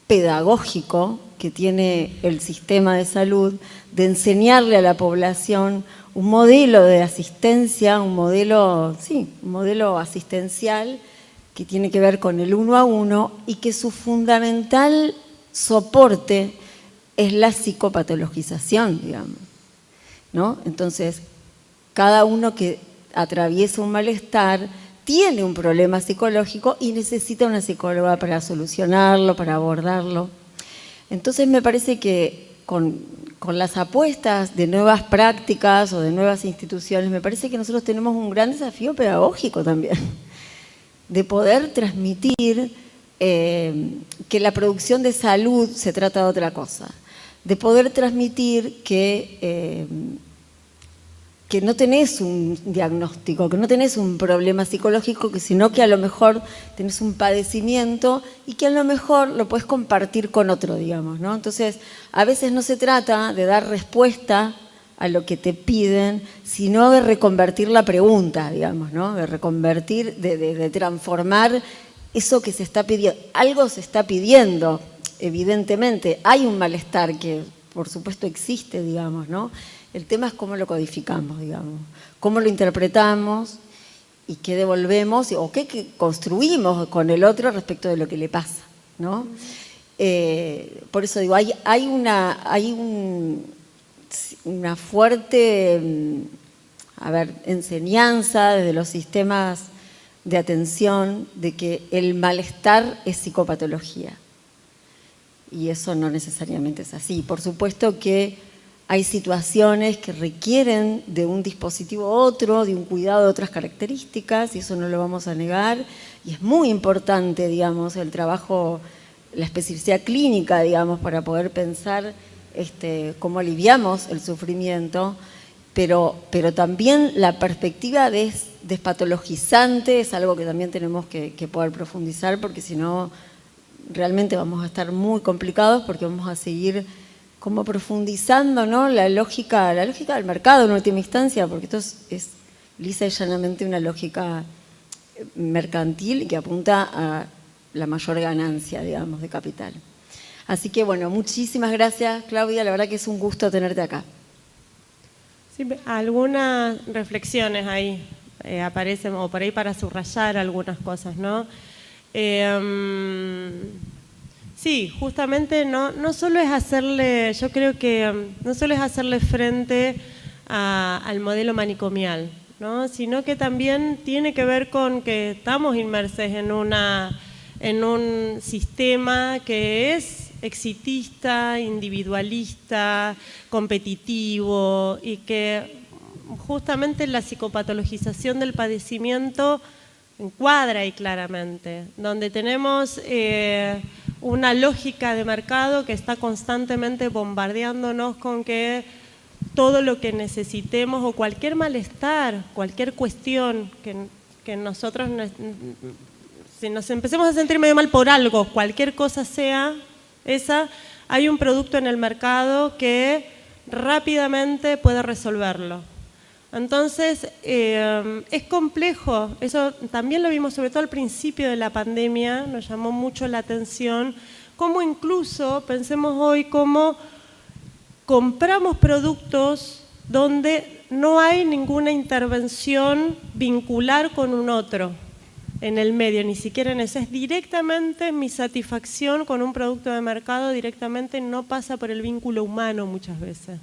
pedagógico que tiene el sistema de salud de enseñarle a la población un modelo de asistencia, un modelo asistencial que tiene que ver con el 1 a 1 y que su fundamental soporte es la psicopatologización, digamos, ¿no? Entonces, cada uno que atraviesa un malestar tiene un problema psicológico y necesita una psicóloga para solucionarlo, para abordarlo. Entonces me parece que con las apuestas de nuevas prácticas o de nuevas instituciones, me parece que nosotros tenemos un gran desafío pedagógico también, de poder transmitir que la producción de salud se trata de otra cosa, de poder transmitir que no tenés un diagnóstico, que no tenés un problema psicológico, sino que a lo mejor tenés un padecimiento y que a lo mejor lo podés compartir con otro, digamos, ¿no? Entonces, a veces no se trata de dar respuesta a lo que te piden, sino de reconvertir la pregunta, digamos, ¿no? De reconvertir, de transformar eso que se está pidiendo. Algo se está pidiendo, evidentemente. Hay un malestar que, por supuesto, existe, digamos, ¿no? El tema es cómo lo codificamos, digamos, cómo lo interpretamos y qué devolvemos o qué construimos con el otro respecto de lo que le pasa, ¿no? Por eso digo, hay una fuerte, enseñanza desde los sistemas de atención de que el malestar es psicopatología. Y eso no necesariamente es así. Por supuesto que hay situaciones que requieren de un dispositivo otro, de un cuidado de otras características, y eso no lo vamos a negar. Y es muy importante, digamos, el trabajo, la especificidad clínica, digamos, para poder pensar cómo aliviamos el sufrimiento, pero también la perspectiva despatologizante es algo que también tenemos que poder profundizar, porque si no, realmente vamos a estar muy complicados, porque vamos a seguir como profundizando, ¿no? la lógica del mercado en última instancia, porque esto es lisa y llanamente una lógica mercantil que apunta a la mayor ganancia, digamos, de capital. Así que, bueno, muchísimas gracias, Claudia. La verdad que es un gusto tenerte acá. Sí, algunas reflexiones ahí aparecen, o por ahí para subrayar algunas cosas, ¿no? Sí, justamente no solo es hacerle, yo creo que no solo es hacerle frente al modelo manicomial, ¿no? Sino que también tiene que ver con que estamos inmersos en un sistema que es exitista, individualista, competitivo, y que justamente la psicopatologización del padecimiento encuadra ahí claramente, donde tenemos una lógica de mercado que está constantemente bombardeándonos con que todo lo que necesitemos o cualquier malestar, cualquier cuestión que nosotros, si nos empecemos a sentir medio mal por algo, cualquier cosa sea esa, hay un producto en el mercado que rápidamente puede resolverlo. Entonces, es complejo, eso también lo vimos sobre todo al principio de la pandemia, nos llamó mucho la atención, cómo incluso, pensemos hoy, cómo compramos productos donde no hay ninguna intervención vincular con un otro en el medio, ni siquiera en eso, es directamente mi satisfacción con un producto de mercado, directamente no pasa por el vínculo humano muchas veces.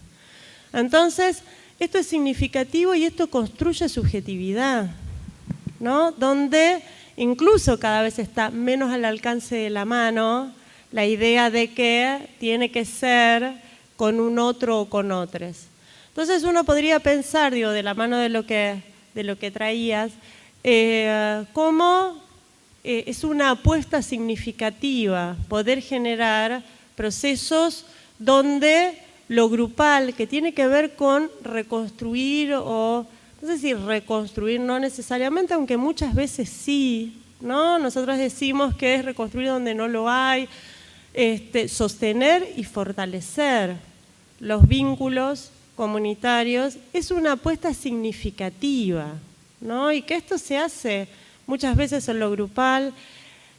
Entonces, esto es significativo y esto construye subjetividad, ¿no? Donde incluso cada vez está menos al alcance de la mano la idea de que tiene que ser con un otro o con otros. Entonces uno podría pensar, digo, de la mano de lo que traías, cómo es una apuesta significativa poder generar procesos donde lo grupal, que tiene que ver con reconstruir o, no sé si reconstruir no necesariamente, aunque muchas veces sí, ¿no? Nosotros decimos que es reconstruir donde no lo hay, sostener y fortalecer los vínculos comunitarios, es una apuesta significativa, ¿no? Y que esto se hace muchas veces en lo grupal,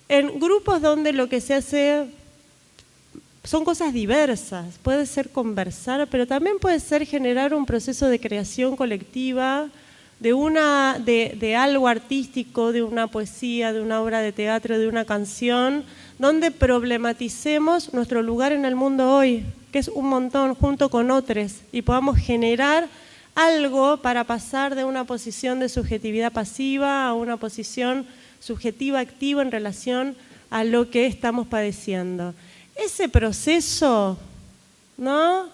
en grupos donde lo que se hace son cosas diversas, puede ser conversar, pero también puede ser generar un proceso de creación colectiva, de algo artístico, de una poesía, de una obra de teatro, de una canción, donde problematicemos nuestro lugar en el mundo hoy, que es un montón, junto con otros, y podamos generar algo para pasar de una posición de subjetividad pasiva a una posición subjetiva activa en relación a lo que estamos padeciendo. Ese proceso, ¿no?,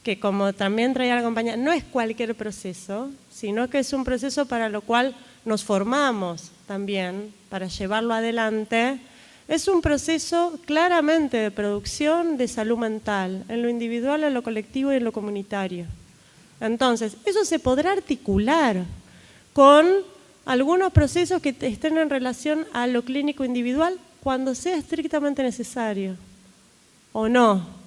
que como también traía la compañía, no es cualquier proceso, sino que es un proceso para lo cual nos formamos también, para llevarlo adelante. Es un proceso claramente de producción de salud mental, en lo individual, en lo colectivo y en lo comunitario. Entonces, eso se podrá articular con algunos procesos que estén en relación a lo clínico individual cuando sea estrictamente necesario, o no.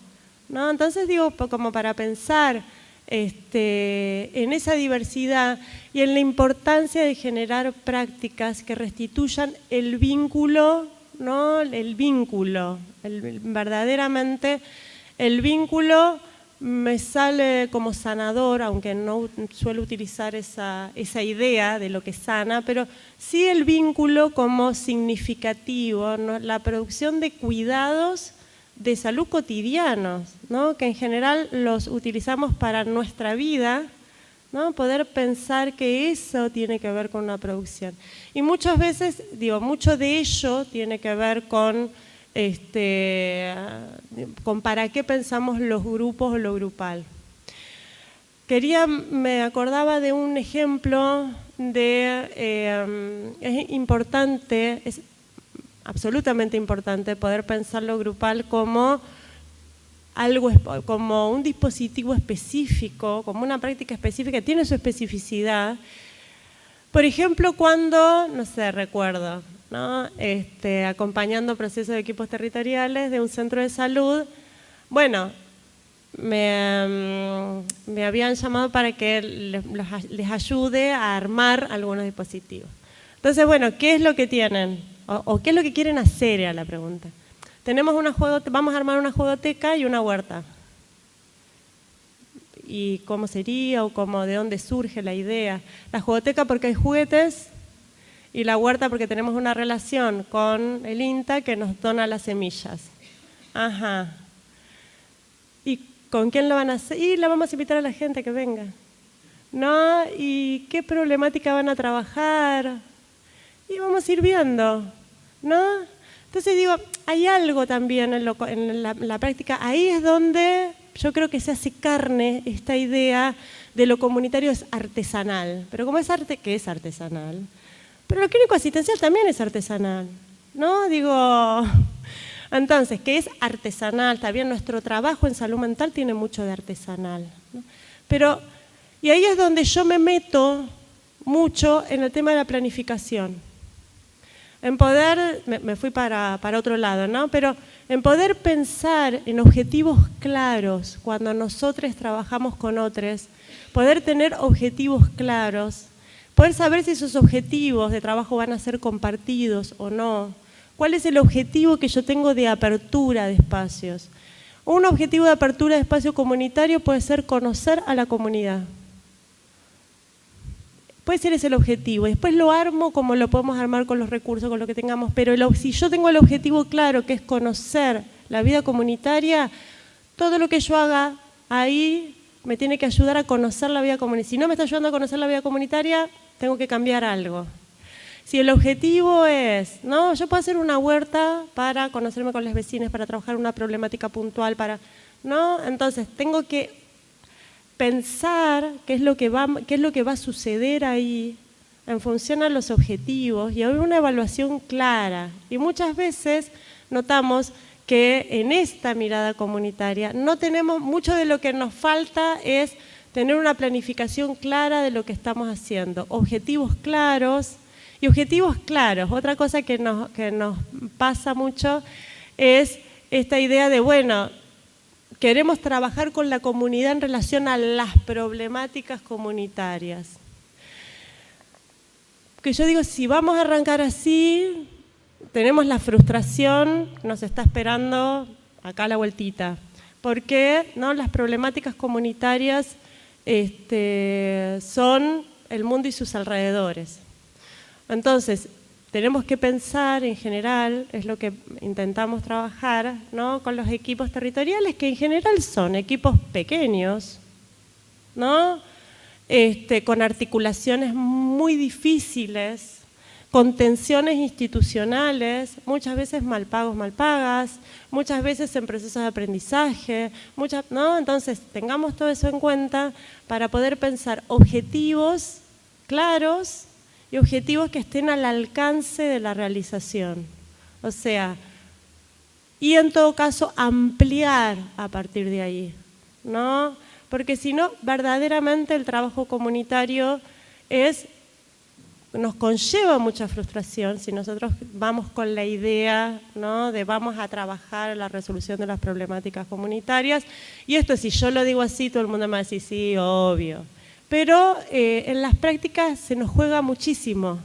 ¿No? Entonces digo, como para pensar en esa diversidad y en la importancia de generar prácticas que restituyan el vínculo, ¿no? Verdaderamente el vínculo me sale como sanador, aunque no suelo utilizar esa idea de lo que sana, pero sí el vínculo como significativo, ¿no? La producción de cuidados de salud cotidianos, ¿no? Que en general los utilizamos para nuestra vida, ¿no? Poder pensar que eso tiene que ver con una producción. Y muchas veces, digo, mucho de ello tiene que ver con para qué pensamos los grupos o lo grupal. Me acordaba de un ejemplo es importante, es absolutamente importante poder pensar lo grupal como como un dispositivo específico, como una práctica específica, tiene su especificidad. Por ejemplo, cuando, no sé, recuerdo, ¿no? Acompañando procesos de equipos territoriales de un centro de salud, bueno, me habían llamado para que les ayude a armar algunos dispositivos. Entonces, bueno, ¿qué es lo que tienen? o qué es lo que quieren hacer, era la pregunta. Vamos a armar una juegoteca y una huerta. ¿Y cómo sería o de dónde surge la idea? La juegoteca porque hay juguetes y la huerta porque tenemos una relación con el INTA que nos dona las semillas. Ajá. ¿Y con quién lo van a hacer? Y la vamos a invitar a la gente que venga. ¿No? ¿Y qué problemática van a trabajar? Y vamos a ir viendo, ¿no? Entonces digo, hay algo también en la práctica. Ahí es donde yo creo que se hace carne esta idea de lo comunitario es artesanal. Pero como es arte, ¿qué es artesanal? Pero lo clínico asistencial también es artesanal, ¿no? Digo, entonces, ¿qué es artesanal? También nuestro trabajo en salud mental tiene mucho de artesanal, ¿no? Pero, y ahí es donde yo me meto mucho en el tema de la planificación. En poder, me fui para otro lado, ¿no? Pero en poder pensar en objetivos claros cuando nosotros trabajamos con otros, poder tener objetivos claros, poder saber si esos objetivos de trabajo van a ser compartidos o no, cuál es el objetivo que yo tengo de apertura de espacios. Un objetivo de apertura de espacio comunitario puede ser conocer a la comunidad. Puede ser ese el objetivo, después lo armo como lo podemos armar con los recursos, con lo que tengamos, pero si yo tengo el objetivo claro, que es conocer la vida comunitaria, todo lo que yo haga ahí me tiene que ayudar a conocer la vida comunitaria. Si no me está ayudando a conocer la vida comunitaria, tengo que cambiar algo. Si el objetivo es, no, yo puedo hacer una huerta para conocerme con las vecinas, para trabajar una problemática puntual, ¿no? Entonces tengo que pensar qué es lo que va a suceder ahí en función a los objetivos y haber una evaluación clara. Y muchas veces notamos que en esta mirada comunitaria no tenemos, mucho de lo que nos falta es tener una planificación clara de lo que estamos haciendo, objetivos claros. Y objetivos claros, otra cosa que nos pasa mucho es esta idea de, bueno, queremos trabajar con la comunidad en relación a las problemáticas comunitarias. Que yo digo, si vamos a arrancar así, tenemos la frustración, nos está esperando acá a la vueltita. Porque ¿no? Las problemáticas comunitarias son el mundo y sus alrededores. Entonces, tenemos que pensar en general, es lo que intentamos trabajar, ¿no? Con los equipos territoriales, que en general son equipos pequeños, ¿no? Con articulaciones muy difíciles, con tensiones institucionales, muchas veces mal pagos, mal pagas, muchas veces en procesos de aprendizaje, ¿no? Entonces, tengamos todo eso en cuenta para poder pensar objetivos claros y objetivos que estén al alcance de la realización. O sea, y en todo caso ampliar a partir de ahí, ¿no? Porque si no, verdaderamente el trabajo comunitario nos conlleva mucha frustración si nosotros vamos con la idea, ¿no? De vamos a trabajar la resolución de las problemáticas comunitarias. Y esto, si yo lo digo así, todo el mundo me va a decir, sí, obvio. Pero en las prácticas se nos juega muchísimo,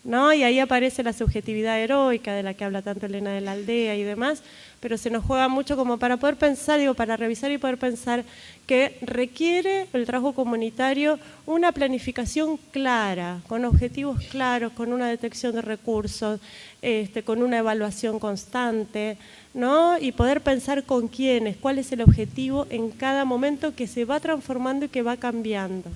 ¿no? Y ahí aparece la subjetividad heroica de la que habla tanto Elena de la Aldea y demás, pero se nos juega mucho como para poder pensar, para revisar y poder pensar que requiere el trabajo comunitario una planificación clara, con objetivos claros, con una detección de recursos, con una evaluación constante, ¿no? Y poder pensar con quiénes, cuál es el objetivo en cada momento que se va transformando y que va cambiando.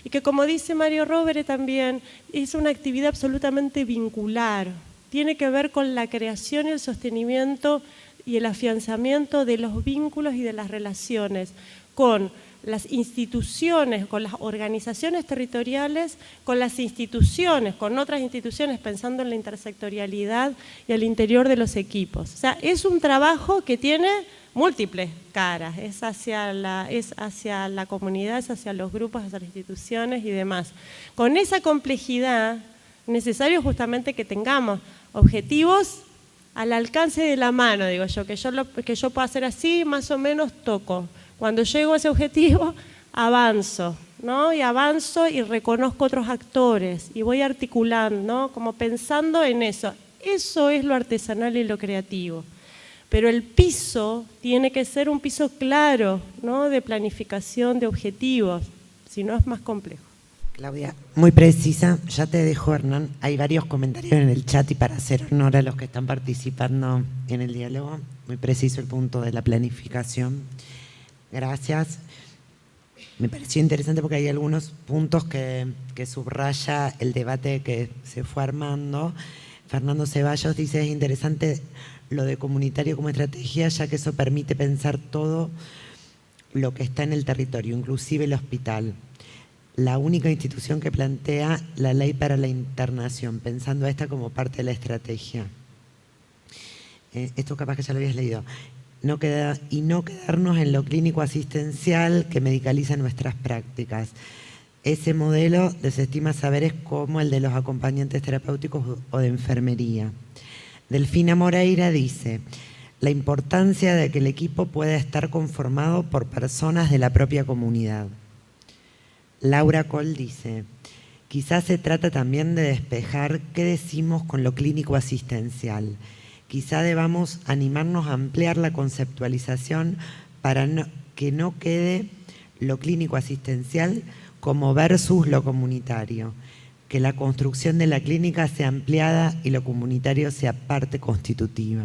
Y que, como dice Mario Rovere también, es una actividad absolutamente vincular, tiene que ver con la creación y el sostenimiento y el afianzamiento de los vínculos y de las relaciones con las instituciones, con las organizaciones territoriales, con las instituciones, con otras instituciones, pensando en la intersectorialidad y al interior de los equipos. O sea, es un trabajo que tiene múltiples caras, es hacia la comunidad, es hacia los grupos, hacia las instituciones y demás. Con esa complejidad, necesario justamente que tengamos objetivos al alcance de la mano, digo yo, que yo pueda hacer así, más o menos toco. Cuando llego a ese objetivo, avanzo, ¿no? Y avanzo y reconozco otros actores y voy articulando, ¿no? Como pensando en eso. Eso es lo artesanal y lo creativo. Pero el piso tiene que ser un piso claro, ¿no? De planificación, de objetivos, si no es más complejo. Claudia, muy precisa, ya te dejo, Hernán, hay varios comentarios en el chat y para hacer honor a los que están participando en el diálogo, muy preciso el punto de la planificación. Gracias. Me pareció interesante porque hay algunos puntos que subraya el debate que se fue armando. Fernando Ceballos dice, es interesante lo de comunitario como estrategia, ya que eso permite pensar todo lo que está en el territorio, inclusive el hospital. La única institución que plantea la ley para la internación, pensando a esta como parte de la estrategia. Esto capaz que ya lo habías leído. No quedarnos en lo clínico asistencial que medicaliza nuestras prácticas. Ese modelo desestima saberes como el de los acompañantes terapéuticos o de enfermería. Delfina Moreira dice, la importancia de que el equipo pueda estar conformado por personas de la propia comunidad. Laura Col dice, quizás se trata también de despejar qué decimos con lo clínico asistencial. Quizá debamos animarnos a ampliar la conceptualización para que no quede lo clínico asistencial como versus lo comunitario. Que la construcción de la clínica sea ampliada y lo comunitario sea parte constitutiva.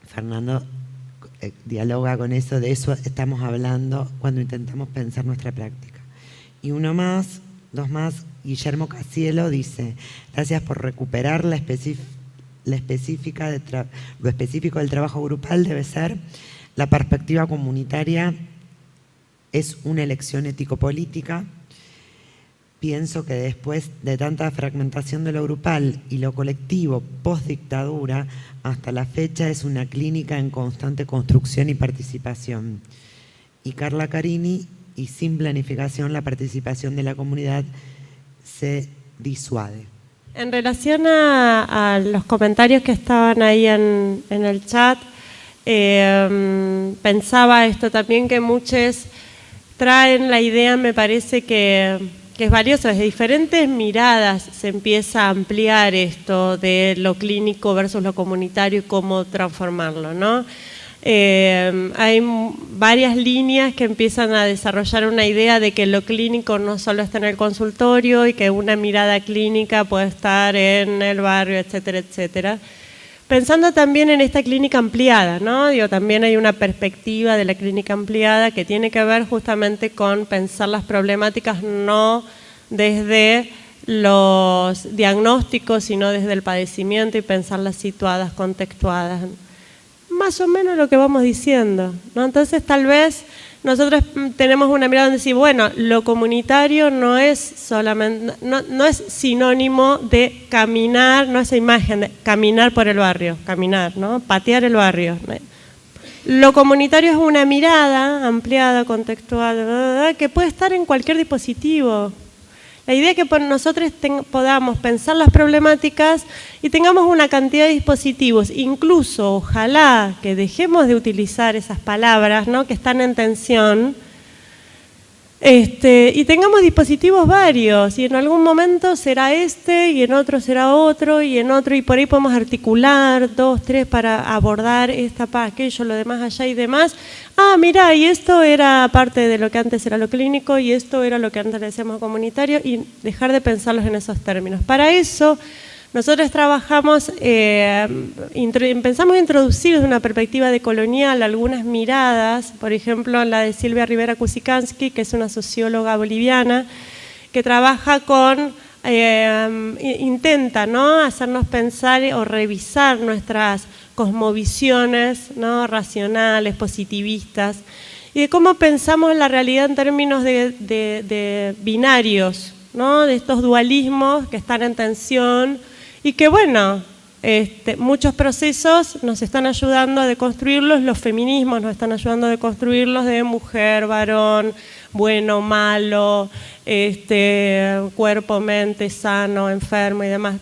Fernando dialoga con eso, de eso estamos hablando cuando intentamos pensar nuestra práctica. Y dos más, Guillermo Casielo dice, gracias por recuperar lo específico del trabajo grupal, debe ser la perspectiva comunitaria, es una elección ético-política. Pienso que después de tanta fragmentación de lo grupal y lo colectivo post-dictadura, hasta la fecha es una clínica en constante construcción y participación. Y Carla Carini, y sin planificación la participación de la comunidad se disuade. En relación a los comentarios que estaban ahí en el chat, pensaba esto también, que muchos traen la idea, me parece que es valioso, desde diferentes miradas se empieza a ampliar esto de lo clínico versus lo comunitario y cómo transformarlo, ¿no? Hay varias líneas que empiezan a desarrollar una idea de que lo clínico no solo está en el consultorio y que una mirada clínica puede estar en el barrio, etcétera, etcétera. Pensando también en esta clínica ampliada, ¿no? Digo, también hay una perspectiva de la clínica ampliada que tiene que ver justamente con pensar las problemáticas no desde los diagnósticos, sino desde el padecimiento y pensarlas situadas, contextuadas. Más o menos lo que vamos diciendo, ¿no? Entonces tal vez nosotros tenemos una mirada donde decimos, bueno, lo comunitario no es solamente, no es sinónimo de caminar, no esa imagen de caminar por el barrio, caminar, ¿no? Patear el barrio. Lo comunitario es una mirada ampliada, contextual, que puede estar en cualquier dispositivo. La idea es que nosotros podamos pensar las problemáticas y tengamos una cantidad de dispositivos, incluso ojalá que dejemos de utilizar esas palabras, ¿no? Que están en tensión, y tengamos dispositivos varios, y en algún momento será este, y en otro será otro, y en otro, y por ahí podemos articular 2, 3 para abordar esta, aquello, lo demás allá y demás. Ah, mirá, y esto era parte de lo que antes era lo clínico, y esto era lo que antes le decíamos comunitario, y dejar de pensarlos en esos términos. Para eso, nosotros trabajamos, empezamos a introducir desde una perspectiva decolonial algunas miradas, por ejemplo la de Silvia Rivera Kusikansky, que es una socióloga boliviana, que trabaja con, intenta, ¿no?, hacernos pensar o revisar nuestras cosmovisiones, ¿no?, racionales, positivistas, y de cómo pensamos la realidad en términos de binarios, ¿no?, de estos dualismos que están en tensión. Y que bueno, muchos procesos nos están ayudando a deconstruirlos, los feminismos nos están ayudando a deconstruirlos de mujer, varón, bueno, malo, cuerpo, mente, sano, enfermo y demás.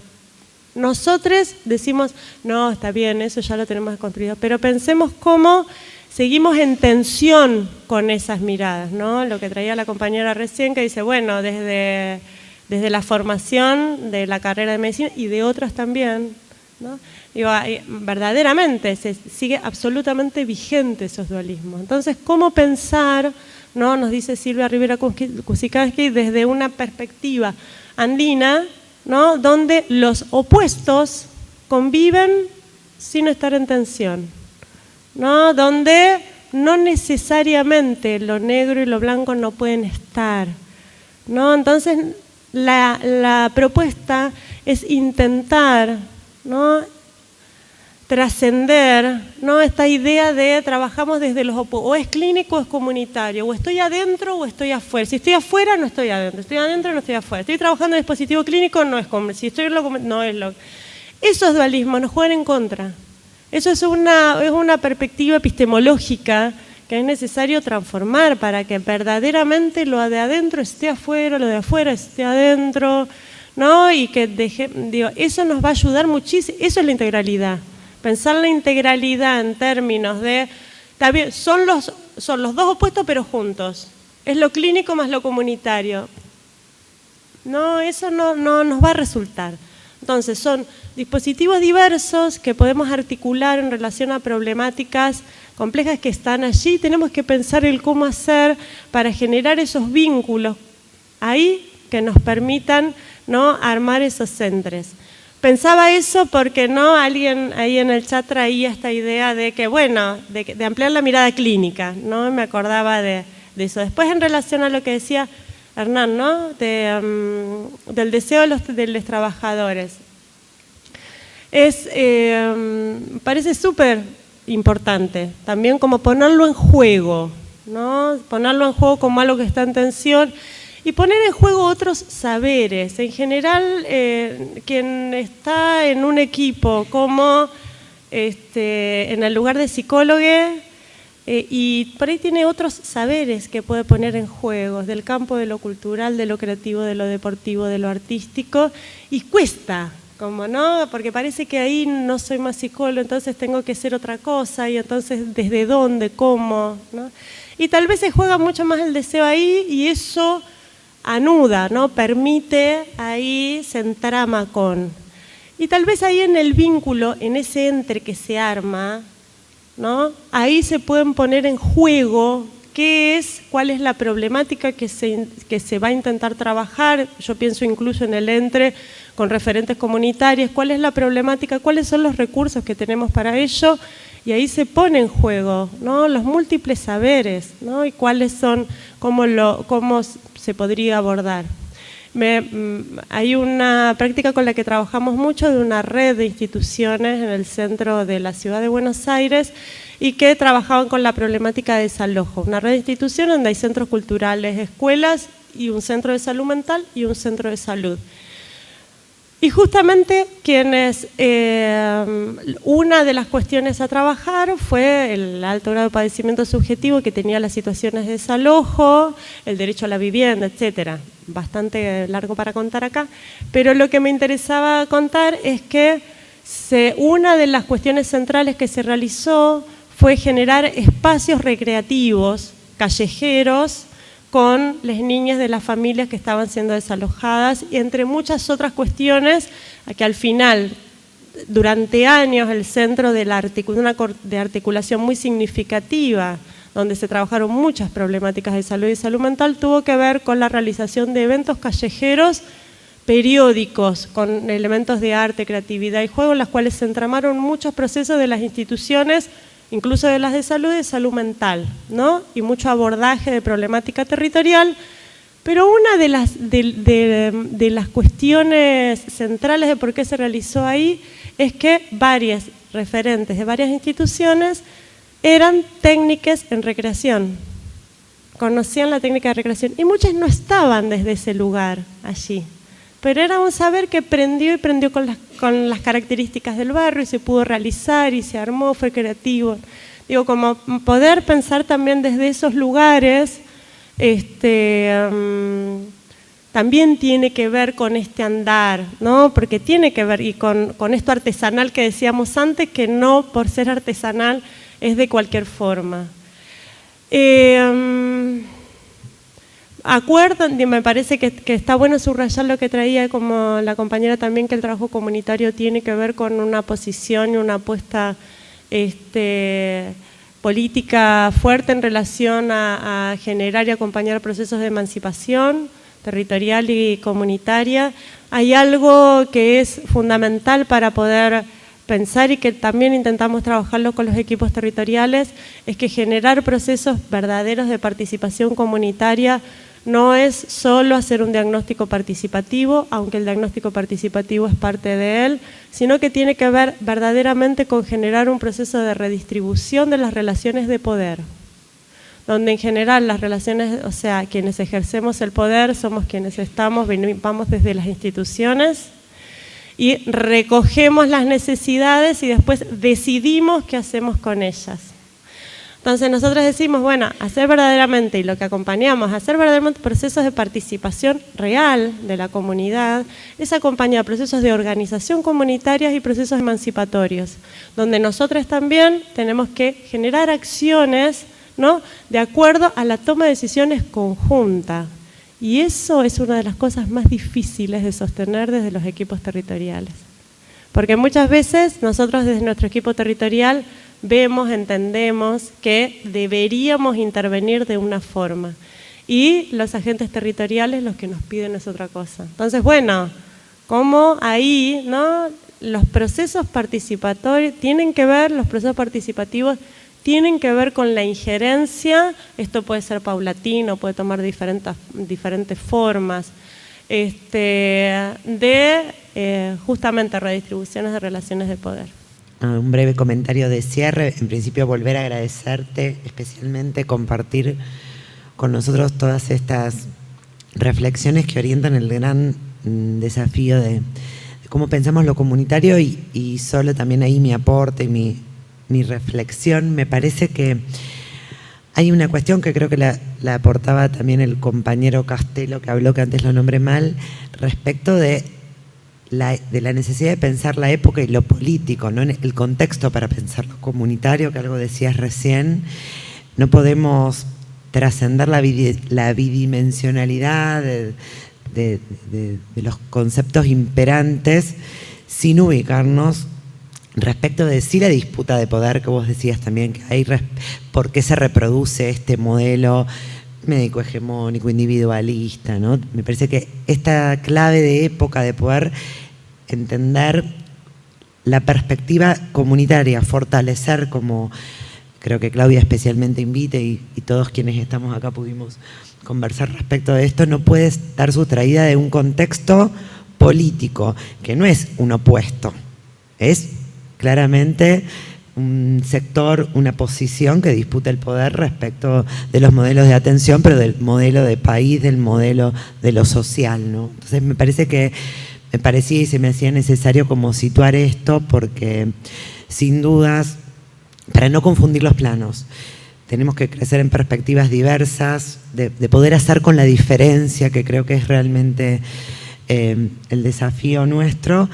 Nosotros decimos, no, está bien, eso ya lo tenemos construido, pero pensemos cómo seguimos en tensión con esas miradas, ¿no? Lo que traía la compañera recién, que dice, bueno, desde desde la formación de la carrera de medicina y de otras también, ¿no? Digo, verdaderamente se sigue absolutamente vigente esos dualismos. Entonces, ¿cómo pensar, ¿no? Nos dice Silvia Rivera Kusikanski, desde una perspectiva andina, ¿no? Donde los opuestos conviven sin estar en tensión, ¿no? Donde no necesariamente lo negro y lo blanco no pueden estar, ¿no? Entonces, la propuesta es intentar, ¿no? Trascender, ¿no? Esta idea de trabajamos desde los opuestos, o es clínico o es comunitario, o estoy adentro o estoy afuera. Si estoy afuera, no estoy adentro, estoy adentro, no estoy afuera. Estoy trabajando en dispositivo clínico, no es como, si estoy en lo, no es lo. Esos dualismos nos juegan en contra. Eso es una perspectiva epistemológica que es necesario transformar para que verdaderamente lo de adentro esté afuera, lo de afuera esté adentro, ¿no? Y que eso nos va a ayudar muchísimo. Eso es la integralidad. Pensar la integralidad en términos de, también, son los dos opuestos pero juntos. Es lo clínico más lo comunitario. No, eso no nos va a resultar. Entonces, son dispositivos diversos que podemos articular en relación a problemáticas complejas que están allí. Tenemos que pensar el cómo hacer para generar esos vínculos ahí que nos permitan, ¿no? Armar esos centros. Pensaba eso porque no alguien ahí en el chat traía esta idea de que, bueno, de ampliar la mirada clínica, ¿no? Me acordaba de eso. Después, en relación a lo que decía Hernán, ¿no? Del deseo de los trabajadores. Parece súper importante también como ponerlo en juego, ¿no? Ponerlo en juego como algo que está en tensión. Y poner en juego otros saberes. En general, quien está en un equipo como en el lugar de psicólogo y por ahí tiene otros saberes que puede poner en juego, del campo de lo cultural, de lo creativo, de lo deportivo, de lo artístico, y cuesta, como no, porque parece que ahí no soy más psicólogo, entonces tengo que ser otra cosa, y entonces ¿desde dónde? ¿Cómo? ¿No? Y tal vez se juega mucho más el deseo ahí, y eso anuda, ¿no? Permite ahí, se entrama con. Y tal vez ahí en el vínculo, en ese entre que se arma, ¿no? Ahí se pueden poner en juego cuál es la problemática que se va a intentar trabajar. Yo pienso incluso en el entre con referentes comunitarios, cuál es la problemática, cuáles son los recursos que tenemos para ello, y ahí se pone en juego, ¿no? Los múltiples saberes, ¿no? Y cuáles son, cómo se podría abordar. Hay una práctica con la que trabajamos mucho de una red de instituciones en el centro de la ciudad de Buenos Aires y que trabajaban con la problemática de desalojo. Una red de instituciones donde hay centros culturales, escuelas y un centro de salud mental y un centro de salud. Y justamente una de las cuestiones a trabajar fue el alto grado de padecimiento subjetivo que tenía las situaciones de desalojo, el derecho a la vivienda, etcétera. Bastante largo para contar acá, pero lo que me interesaba contar es que una de las cuestiones centrales que se realizó fue generar espacios recreativos, callejeros, con las niñas de las familias que estaban siendo desalojadas y entre muchas otras cuestiones que al final, durante años, el centro de articulación muy significativa, donde se trabajaron muchas problemáticas de salud y salud mental, tuvo que ver con la realización de eventos callejeros periódicos, con elementos de arte, creatividad y juego, en las cuales se entramaron muchos procesos de las instituciones, incluso de las de salud mental, ¿no? Y mucho abordaje de problemática territorial, pero una de las cuestiones centrales de por qué se realizó ahí es que varias referentes de varias instituciones eran técnicas en recreación, conocían la técnica de recreación y muchas no estaban desde ese lugar allí, pero era un saber que prendió con las características del barrio y se pudo realizar y se armó, fue creativo. Digo, como poder pensar también desde esos lugares, también tiene que ver con este andar, ¿no? Porque tiene que ver y con esto artesanal que decíamos antes, que no por ser artesanal es de cualquier forma. acuerdan, y me parece que está bueno subrayar lo que traía como la compañera también, que el trabajo comunitario tiene que ver con una posición y una apuesta política fuerte en relación a generar y acompañar procesos de emancipación territorial y comunitaria. Hay algo que es fundamental para poder pensar y que también intentamos trabajarlo con los equipos territoriales, es que generar procesos verdaderos de participación comunitaria no es solo hacer un diagnóstico participativo, aunque el diagnóstico participativo es parte de él, sino que tiene que ver verdaderamente con generar un proceso de redistribución de las relaciones de poder, donde en general las relaciones, o sea, quienes ejercemos el poder somos quienes vamos desde las instituciones y recogemos las necesidades y después decidimos qué hacemos con ellas. Entonces nosotros decimos, bueno, hacer verdaderamente, y lo que acompañamos, hacer verdaderamente procesos de participación real de la comunidad, es acompañar procesos de organización comunitarias y procesos emancipatorios, donde nosotros también tenemos que generar acciones, ¿no?, de acuerdo a la toma de decisiones conjunta. Y eso es una de las cosas más difíciles de sostener desde los equipos territoriales. Porque muchas veces nosotros desde nuestro equipo territorial vemos, entendemos que deberíamos intervenir de una forma. Y los agentes territoriales los que nos piden es otra cosa. Entonces, bueno, como ahí, ¿no?, los procesos participatorios tienen que ver, los procesos participativos tienen que ver con la injerencia, esto puede ser paulatino, puede tomar diferentes formas, justamente redistribuciones de relaciones de poder. Un breve comentario de cierre. En principio, volver a agradecerte, especialmente compartir con nosotros todas estas reflexiones que orientan el gran desafío de cómo pensamos lo comunitario y solo también ahí mi aporte y mi reflexión. Me parece que hay una cuestión que creo que la aportaba también el compañero Castelo, que habló, que antes lo nombré mal, respecto de la necesidad de pensar la época y lo político, ¿no?, el contexto para pensar lo comunitario, que algo decías recién. No podemos trascender la bidimensionalidad de los conceptos imperantes sin ubicarnos respecto de sí la disputa de poder que vos decías también, que hay por qué se reproduce este modelo médico hegemónico, individualista, ¿no? Me parece que esta clave de época de poder entender la perspectiva comunitaria, fortalecer, como creo que Claudia especialmente invita y todos quienes estamos acá pudimos conversar respecto de esto, no puede estar sustraída de un contexto político, que no es un opuesto, es claramente un sector, una posición que disputa el poder respecto de los modelos de atención, pero del modelo de país, del modelo de lo social, ¿no? Entonces me parece que me parecía y se me hacía necesario como situar esto, porque sin dudas, para no confundir los planos, tenemos que crecer en perspectivas diversas, de poder hacer con la diferencia, que creo que es realmente el desafío nuestro,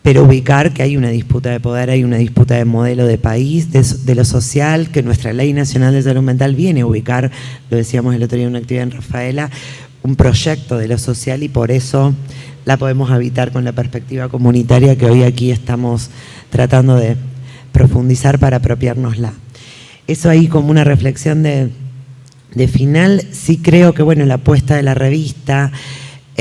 pero ubicar que hay una disputa de poder, hay una disputa de modelo de país, de lo social, que nuestra Ley Nacional de Salud Mental viene a ubicar, lo decíamos el otro día en una actividad en Rafaela, un proyecto de lo social, y por eso la podemos habitar con la perspectiva comunitaria que hoy aquí estamos tratando de profundizar para apropiárnosla. Eso ahí como una reflexión de final. Sí creo que, bueno, la apuesta de la revista,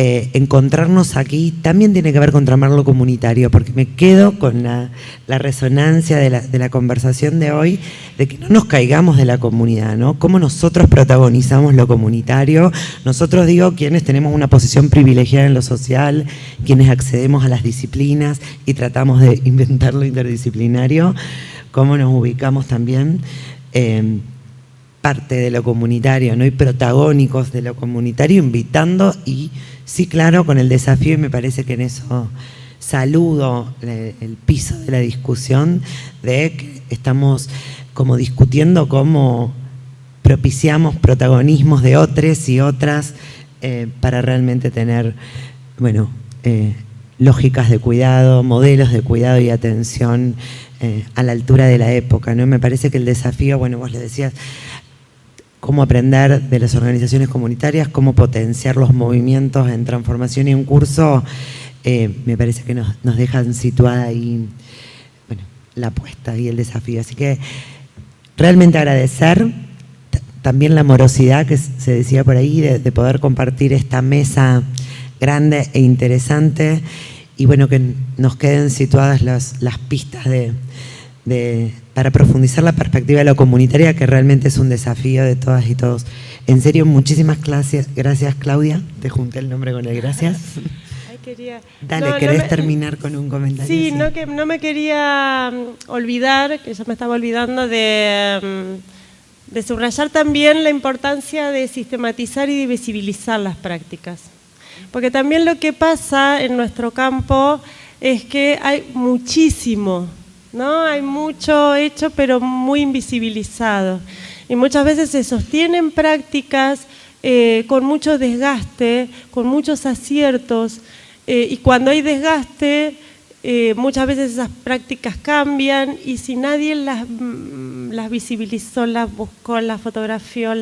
encontrarnos aquí también tiene que ver con tramar lo comunitario, porque me quedo con la resonancia de la conversación de hoy, de que no nos caigamos de la comunidad, ¿no? Cómo nosotros protagonizamos lo comunitario, nosotros, digo, quienes tenemos una posición privilegiada en lo social, quienes accedemos a las disciplinas y tratamos de inventar lo interdisciplinario, cómo nos ubicamos también parte de lo comunitario, ¿no?, y protagónicos de lo comunitario, invitando y sí, claro, con el desafío, y me parece que en eso saludo el piso de la discusión, de que estamos como discutiendo cómo propiciamos protagonismos de otros y otras para realmente tener, bueno, lógicas de cuidado, modelos de cuidado y atención a la altura de la época, ¿no? Me parece que el desafío, bueno, vos le decías, cómo aprender de las organizaciones comunitarias, cómo potenciar los movimientos en transformación y en curso, me parece que nos dejan situada ahí, bueno, la apuesta y el desafío. Así que realmente agradecer también la amorosidad que se decía por ahí, de poder compartir esta mesa grande e interesante, y bueno, que nos queden situadas las pistas para profundizar la perspectiva de lo comunitaria, que realmente es un desafío de todas y todos. En serio, muchísimas gracias, Claudia. Te junté el nombre con el gracias. Dale, ¿querés terminar con un comentario? Sí, no me quería olvidar, que yo me estaba olvidando de subrayar también la importancia de sistematizar y de visibilizar las prácticas. Porque también lo que pasa en nuestro campo es que hay muchísimo, ¿no? Hay mucho hecho, pero muy invisibilizado. Y muchas veces se sostienen prácticas con mucho desgaste, con muchos aciertos, y cuando hay desgaste, muchas veces esas prácticas cambian, y si nadie las visibilizó, las buscó, las fotografió,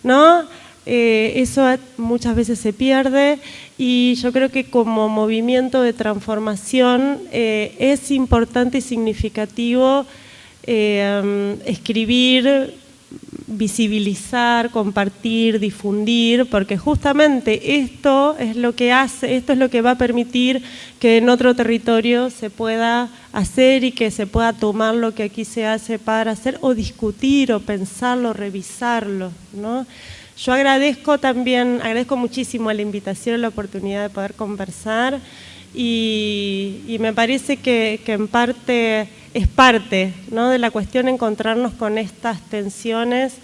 ¿no? Eso muchas veces se pierde, y yo creo que como movimiento de transformación es importante y significativo escribir, visibilizar, compartir, difundir, porque justamente esto es lo que va a permitir que en otro territorio se pueda hacer y que se pueda tomar lo que aquí se hace para hacer, o discutir, o pensarlo, revisarlo, ¿no? Yo agradezco muchísimo la invitación, la oportunidad de poder conversar, y me parece que en parte es parte, ¿no?, de la cuestión encontrarnos con estas tensiones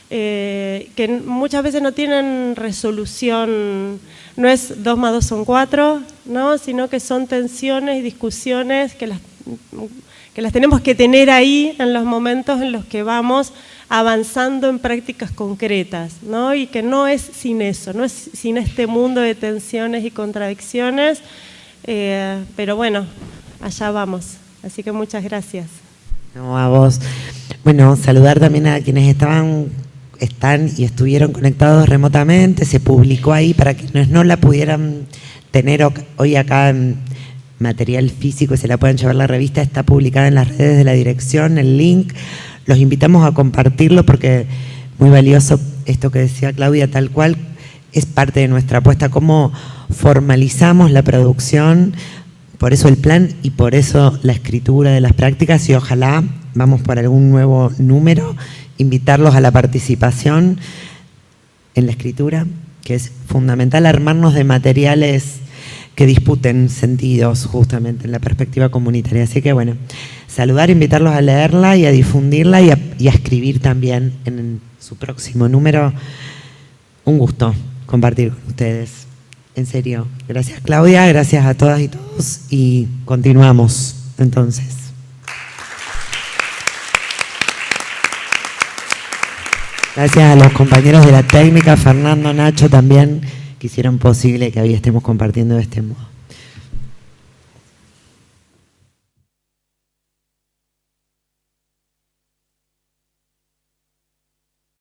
que muchas veces no tienen resolución. No es 2 más 2 son 4, ¿no?, sino que son tensiones y discusiones que las tenemos que tener ahí en los momentos en los que vamos avanzando en prácticas concretas, ¿no? Y que no es sin eso, no es sin este mundo de tensiones y contradicciones, pero bueno, allá vamos. Así que muchas gracias. No, a vos. Bueno, saludar también a quienes están y estuvieron conectados remotamente. Se publicó ahí para quienes no la pudieran tener hoy acá en material físico y se la puedan llevar la revista. Está publicada en las redes de la dirección, el link. Los invitamos a compartirlo porque muy valioso esto que decía Claudia, tal cual es parte de nuestra apuesta, cómo formalizamos la producción. Por eso el plan y por eso la escritura de las prácticas, y ojalá, vamos por algún nuevo número, invitarlos a la participación en la escritura, que es fundamental, armarnos de materiales que disputen sentidos justamente en la perspectiva comunitaria. Así que bueno, saludar, invitarlos a leerla y a difundirla y a escribir también en su próximo número. Un gusto compartir con ustedes. En serio, gracias Claudia, gracias a todas y todos, y continuamos entonces. Gracias a los compañeros de la técnica, Fernando, Nacho también, que hicieron posible que hoy estemos compartiendo de este modo.